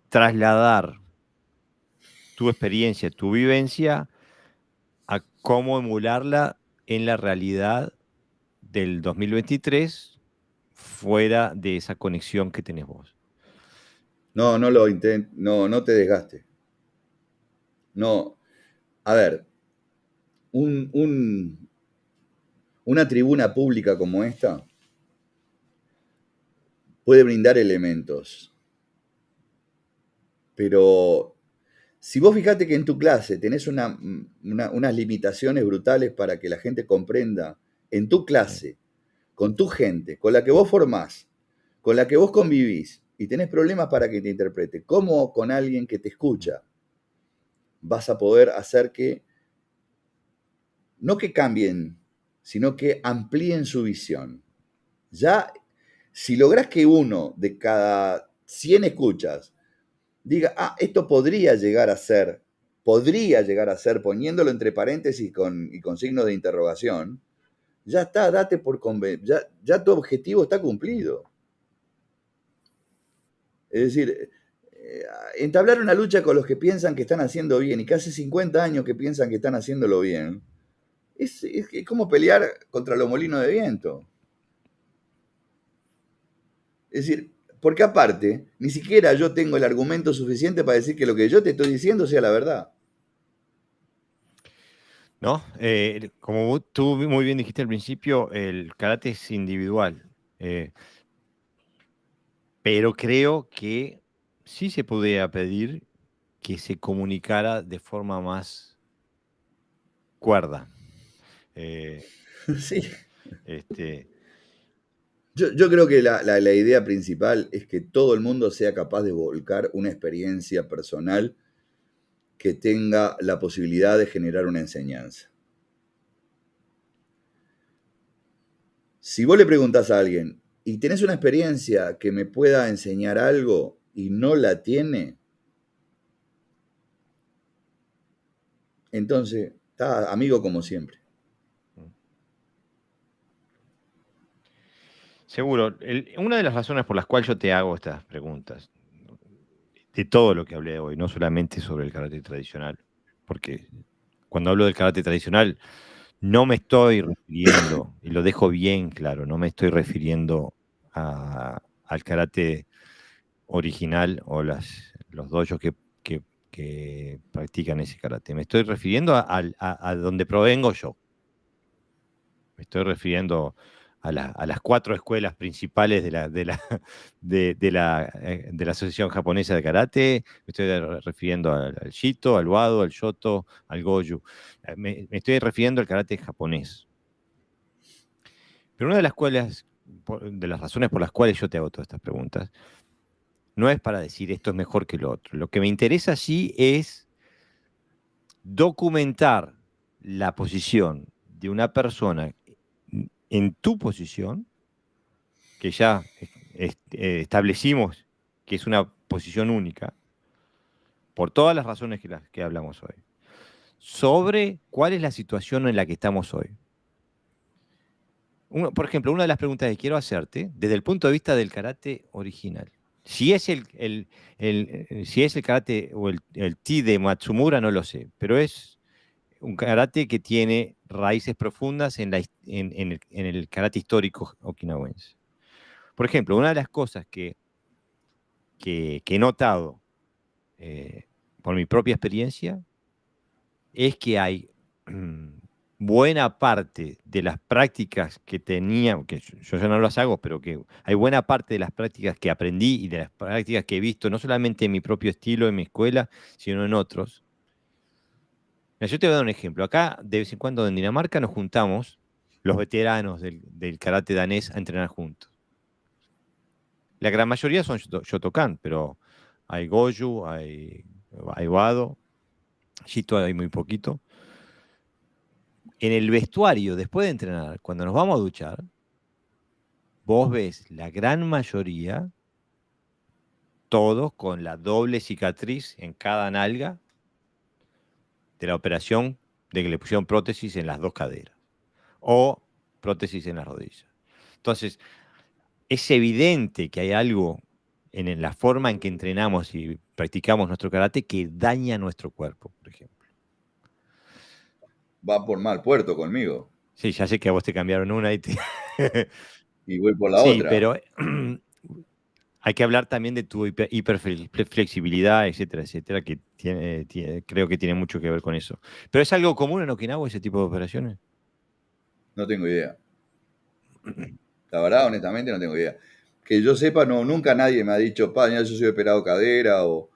trasladar tu experiencia, tu vivencia, a cómo emularla en la realidad del 2023 fuera de esa conexión que tenés vos. No lo intentes, no te desgastes. No, a ver, una tribuna pública como esta puede brindar elementos, pero si vos fijate que en tu clase tenés unas limitaciones brutales para que la gente comprenda, en tu clase, con tu gente, con la que vos formás, con la que vos convivís, y tenés problemas para que te interprete, ¿cómo con alguien que te escucha vas a poder hacer que, no que cambien, sino que amplíen su visión? Ya, si lográs que uno de cada 100 escuchas diga, esto podría llegar a ser, poniéndolo entre paréntesis y con signos de interrogación, ya está, date por convencido, ya tu objetivo está cumplido. Es decir, entablar una lucha con los que piensan que están haciendo bien y que hace 50 años que piensan que están haciéndolo bien, es como pelear contra los molinos de viento. Es decir, porque aparte, ni siquiera yo tengo el argumento suficiente para decir que lo que yo te estoy diciendo sea la verdad. ¿No? Como tú muy bien dijiste al principio, el karate es individual. eh, pero creo que sí se podría pedir que se comunicara de forma más cuerda. Eh, Sí. este, Yo creo que la idea principal es que todo el mundo sea capaz de volcar una experiencia personal que tenga la posibilidad de generar una enseñanza. Si vos le preguntás a alguien, ¿y tenés una experiencia que me pueda enseñar algo y no la tiene? Entonces, está amigo como siempre. seguro, una de las razones por las cuales yo te hago estas preguntas, de todo lo que hablé hoy, no solamente sobre el karate tradicional, porque cuando hablo del karate tradicional, no me estoy refiriendo, y lo dejo bien claro, no me estoy refiriendo al karate original o los dojos que practican ese karate. Me estoy refiriendo a donde provengo yo. Me estoy refiriendo a las cuatro escuelas principales de la Asociación Japonesa de Karate. Me estoy refiriendo al Shito, al Wado, al Shoto, al Goju. Me estoy refiriendo al karate japonés. Pero una de las de las razones por las cuales yo te hago todas estas preguntas, no es para decir esto es mejor que lo otro. Lo que me interesa sí es documentar la posición de una persona en tu posición, que ya establecimos que es una posición única, por todas las razones que hablamos hoy, sobre cuál es la situación en la que estamos hoy. Por ejemplo, una de las preguntas que quiero hacerte, desde el punto de vista del karate original, si es si es el karate o el ti de Matsumura, no lo sé, pero es un karate que tiene raíces profundas en el karate histórico okinawense. Por ejemplo, una de las cosas que he notado eh, por mi propia experiencia es que hay buena parte de las prácticas que tenía, que yo ya no las hago, pero que hay buena parte de las prácticas que aprendí y de las prácticas que he visto, no solamente en mi propio estilo, en mi escuela, sino en otros. Mira, yo te voy a dar un ejemplo. Acá, de vez en cuando en Dinamarca, nos juntamos los veteranos del karate danés a entrenar juntos. La gran mayoría son Shotokan, pero hay Goju, hay Wado, Shito hay muy poquito. En el vestuario, después de entrenar, cuando nos vamos a duchar, vos ves la gran mayoría, todos con la doble cicatriz en cada nalga de la operación de que le pusieron prótesis en las dos caderas o prótesis en las rodillas. Entonces, es evidente que hay algo en la forma en que entrenamos y practicamos nuestro karate que daña nuestro cuerpo, por ejemplo. Va por mal puerto conmigo Sí, ya sé que a vos te cambiaron una y te... y voy por la Sí, otra. pero hay que hablar también de tu hiperflexibilidad, etcétera, etcétera, que creo que tiene mucho que ver con eso. ¿Pero es algo común en Okinawa ese tipo de operaciones? No tengo idea. La verdad, honestamente, no tengo idea. Que yo sepa, no, nunca nadie me ha dicho, pa, yo soy operado cadera o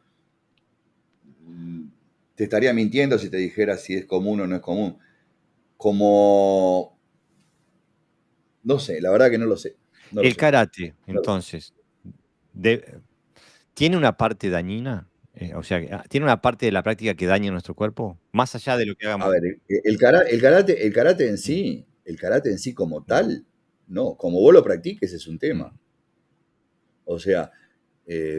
te estaría mintiendo si te dijera si es común o no es común. Como, no sé, la verdad que no lo sé. No lo El sé. karate, No lo sé. entonces, ¿tiene una parte dañina? O sea, ¿tiene una parte de la práctica que daña nuestro cuerpo? Más allá de lo que A hagamos. ver, el karate Mm, el karate en sí como mm, tal, no, como vos lo practiques es un mm. tema. O sea,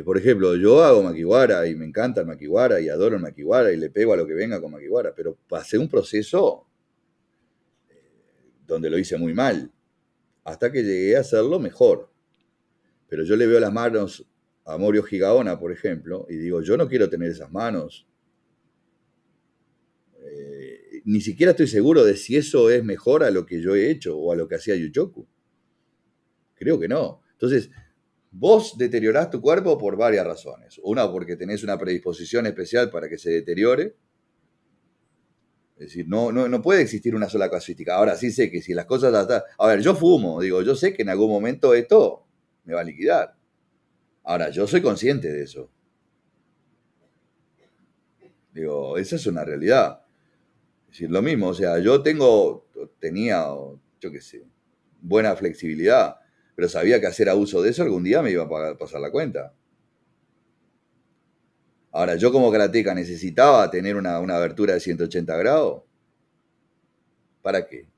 por ejemplo, yo hago makiwara y me encanta el makiwara y adoro el makiwara y le pego a lo que venga con makiwara, pero pasé un proceso donde lo hice muy mal, hasta que llegué a hacerlo mejor. Pero yo le veo las manos a Morio Gigaona, por ejemplo, y digo, yo no quiero tener esas manos. Ni siquiera estoy seguro de si eso es mejor a lo que yo he hecho o a lo que hacía Yuchoku. Creo que no. Entonces, vos deteriorás tu cuerpo por varias razones. Una, porque tenés una predisposición especial para que se deteriore. Es decir, no puede existir una sola casuística. Ahora sí sé que si las cosas... A ver, yo fumo, digo, yo sé que en algún momento esto me va a liquidar. Ahora, yo soy consciente de eso. Digo, esa es una realidad. Es decir, lo mismo, o sea, tenía, yo qué sé, buena flexibilidad, pero sabía que hacer abuso de eso algún día me iba a pasar la cuenta. Ahora, yo como karateca necesitaba tener una abertura de 180 grados. ¿Para qué?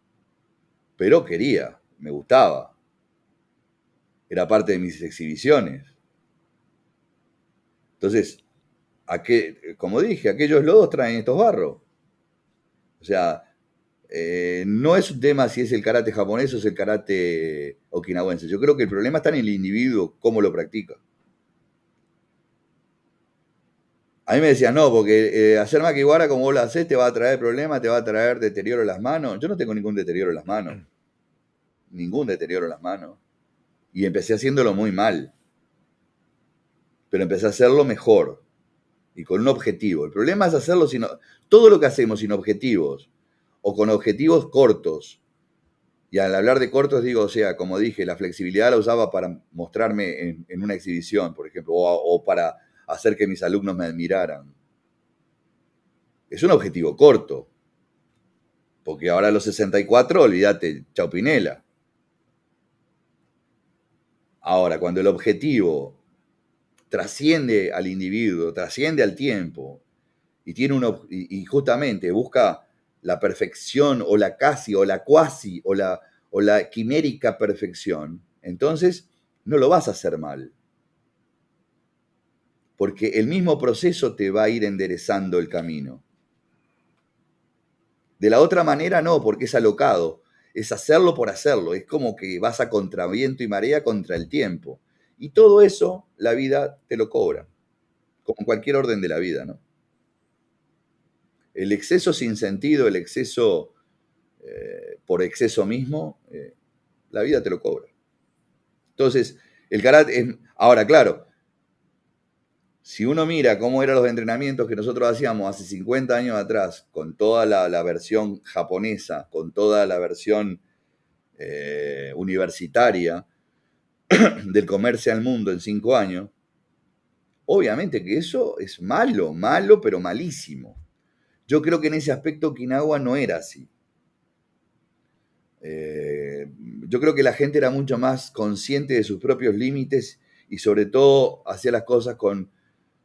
Pero quería, me gustaba. Era parte de mis exhibiciones. Entonces, como dije, aquellos lodos traen estos barros. O sea, no es un tema si es el karate japonés o es el karate okinawense. Yo creo que el problema está en el individuo, cómo lo practica. A mí me decían, no, porque hacer makiwara como vos lo hacés te va a traer problemas, te va a traer deterioro en las manos. Yo no tengo ningún deterioro en las manos. Ningún deterioro en las manos. Y empecé haciéndolo muy mal. Pero empecé a hacerlo mejor. Y con un objetivo. El problema es hacerlo sin... Todo lo que hacemos sin objetivos, o con objetivos cortos, y al hablar de cortos digo, o sea, como dije, la flexibilidad la usaba para mostrarme en una exhibición, por ejemplo, o para hacer que mis alumnos me admiraran. Es un objetivo corto, porque ahora a los 64, olvídate, chau Pinela. Ahora, cuando el objetivo trasciende al individuo, trasciende al tiempo, y justamente busca la perfección o la casi o la cuasi o la quimérica perfección, entonces no lo vas a hacer mal. Porque el mismo proceso te va a ir enderezando el camino. De la otra manera no, porque es alocado. Es hacerlo por hacerlo. Es como que vas a contraviento y marea contra el tiempo. Y todo eso la vida te lo cobra. Como en cualquier orden de la vida, ¿no? El exceso sin sentido, el exceso por exceso mismo, la vida te lo cobra. Entonces, el karate... Ahora, claro, si uno mira cómo eran los entrenamientos que nosotros hacíamos hace 50 años atrás, con toda la versión japonesa, con toda la versión universitaria del comerse al mundo en 5 años, obviamente que eso es malo, pero malísimo. Yo creo que en ese aspecto Okinawa no era así. Yo creo que la gente era mucho más consciente de sus propios límites y sobre todo hacía las cosas con,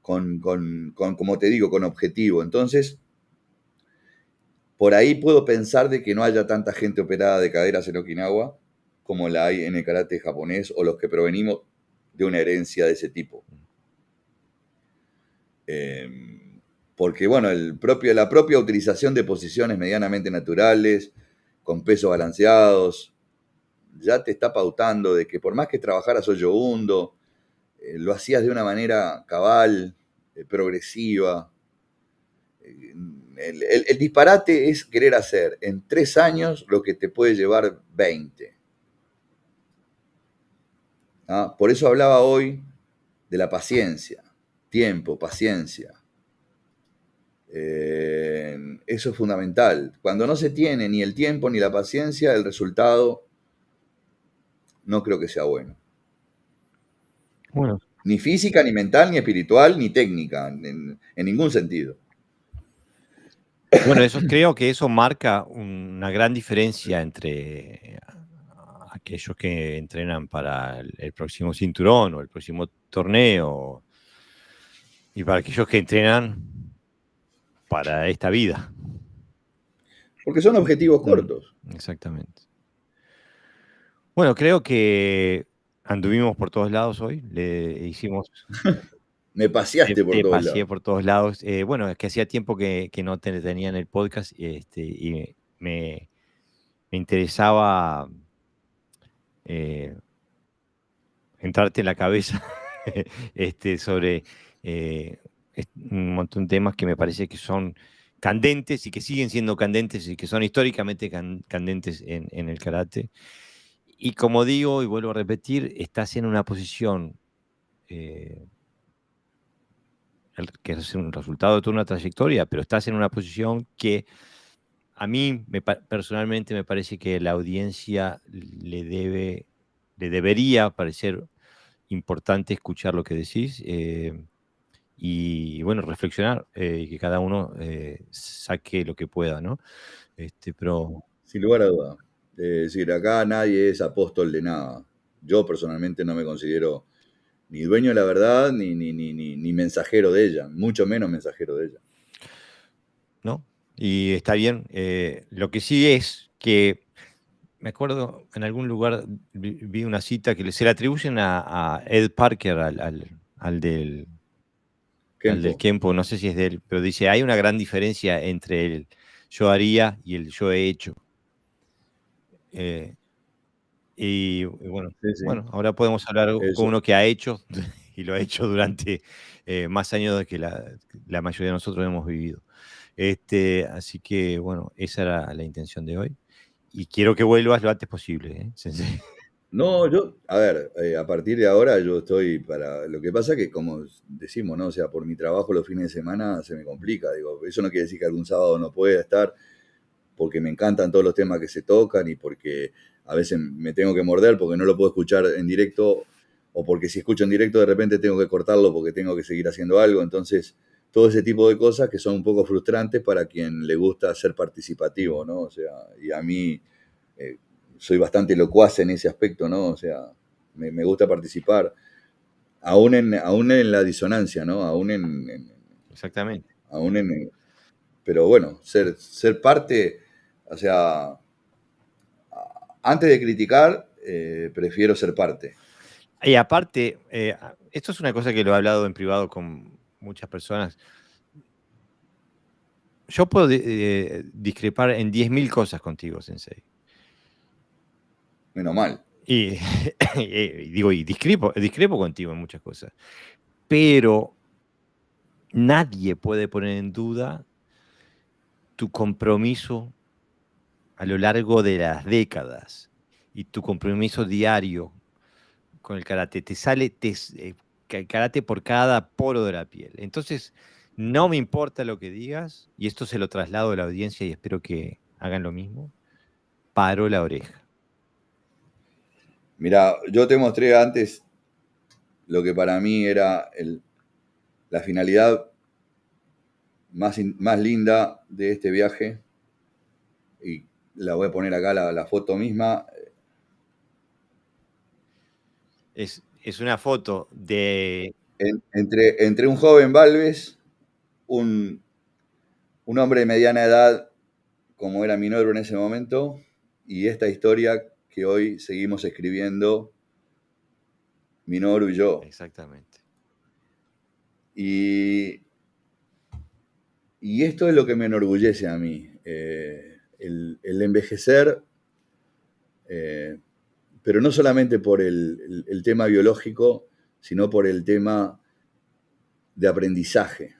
como te digo, con objetivo. Entonces, por ahí puedo pensar de que no haya tanta gente operada de caderas en Okinawa como la hay en el karate japonés o los que provenimos de una herencia de ese tipo. Porque, bueno, la propia utilización de posiciones medianamente naturales, con pesos balanceados, ya te está pautando de que por más que trabajaras hoyo hundo, lo hacías de una manera cabal, progresiva. El disparate es querer hacer en 3 años lo que te puede llevar 20. ¿Ah? Por eso hablaba hoy de la paciencia, tiempo, paciencia. Eso es fundamental. Cuando no se tiene ni el tiempo ni la paciencia, el resultado no creo que sea bueno. Bueno. Ni física, ni mental, ni espiritual, ni técnica, en ningún sentido. Bueno, creo que eso marca una gran diferencia entre aquellos que entrenan para el próximo cinturón o el próximo torneo y para aquellos que entrenan para esta vida. Porque son objetivos cortos. Exactamente. Bueno, creo que anduvimos por todos lados hoy. Le hicimos... Me paseaste por todos lados. Paseé por todos lados. Bueno, es que hacía tiempo que no te tenía en el podcast y me me interesaba entrarte en la cabeza sobre un montón de temas que me parece que son candentes y que siguen siendo candentes y que son históricamente candentes en el karate. Y como digo y vuelvo a repetir, estás en una posición eh, que es un resultado de toda una trayectoria, pero estás en una posición que a mí personalmente me parece que la audiencia le debería parecer importante escuchar lo que decís y bueno, reflexionar y que cada uno saque lo que pueda, ¿no? Pero Sin lugar a duda. Es decir, acá nadie es apóstol de nada. Yo personalmente no me considero ni dueño de la verdad, ni mensajero de ella, mucho menos mensajero de ella. ¿no? Y está bien. Lo que sí es que me acuerdo en algún lugar vi una cita que se le atribuyen a Ed Parker, al del Kempo. Kempo, no sé si es de él, pero dice, hay una gran diferencia entre el yo haría y el yo he hecho. Eh, y bueno, Sí, sí. bueno, ahora podemos hablar con Eso. uno que ha hecho y lo ha hecho durante más años de que la mayoría de nosotros hemos vivido. Así que bueno, esa era la intención de hoy. Y quiero que vuelvas lo antes posible, Sensei. No, yo, a ver, a partir de ahora yo estoy para. Lo que pasa que, como decimos, ¿no? O sea, por mi trabajo los fines de semana se me complica. Digo, eso no quiere decir que algún sábado no pueda estar, porque me encantan todos los temas que se tocan y porque a veces me tengo que morder porque no lo puedo escuchar en directo, o porque si escucho en directo de repente tengo que cortarlo porque tengo que seguir haciendo algo. Entonces, todo ese tipo de cosas que son un poco frustrantes para quien le gusta ser participativo, ¿no? O sea, y a mí eh, soy bastante locuaz en ese aspecto, ¿no? O sea, me gusta participar, aún en la disonancia, ¿no? Exactamente. Aún en pero bueno, ser parte, o sea, antes de criticar, prefiero ser parte. Y aparte, esto es una cosa que lo he hablado en privado con muchas personas. Yo puedo discrepar en 10.000 cosas contigo, Sensei. Menos mal. Y, y digo, y discrepo contigo en muchas cosas. Pero nadie puede poner en duda tu compromiso a lo largo de las décadas y tu compromiso diario con el karate. Te sale el karate por cada poro de la piel. Entonces, no me importa lo que digas, y esto se lo traslado a la audiencia y espero que hagan lo mismo. Paro la oreja. Mira, yo te mostré antes lo que para mí era la finalidad más linda de este viaje, y la voy a poner acá la foto misma. Es una foto de... Entre un joven Balves, un, un hombre de mediana edad, como era Minoru en ese momento, y esta historia que hoy seguimos escribiendo Minoru y yo. Exactamente. Y, y esto es lo que me enorgullece a mí, el envejecer, pero no solamente por el tema biológico, sino por el tema de aprendizaje.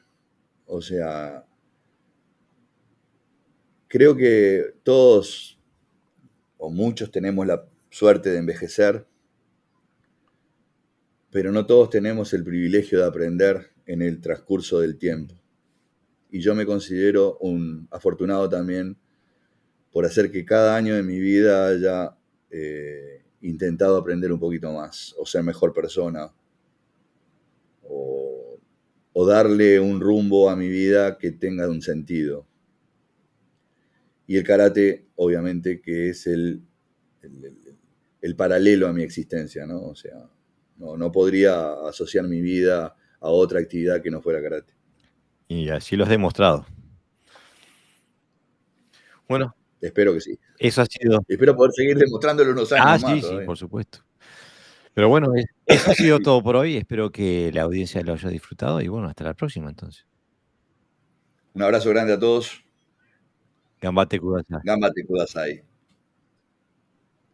O sea, creo que todos o muchos tenemos la suerte de envejecer, pero no todos tenemos el privilegio de aprender en el transcurso del tiempo. Y yo me considero un afortunado también por hacer que cada año de mi vida haya intentado aprender un poquito más, o ser mejor persona, o darle un rumbo a mi vida que tenga un sentido. Y el karate, obviamente, que es el paralelo a mi existencia, ¿no? O sea, no podría asociar mi vida a otra actividad que no fuera karate. Y así lo has demostrado. Bueno, Espero que sí. eso ha sido... Espero poder seguir demostrándolo unos años Ah, más sí, sí, todavía. por supuesto. Pero bueno, eso ha sido todo por hoy. Espero que la audiencia lo haya disfrutado y bueno, hasta la próxima entonces. Un abrazo grande a todos. Gambate Kudasai. Gambate Kudasai.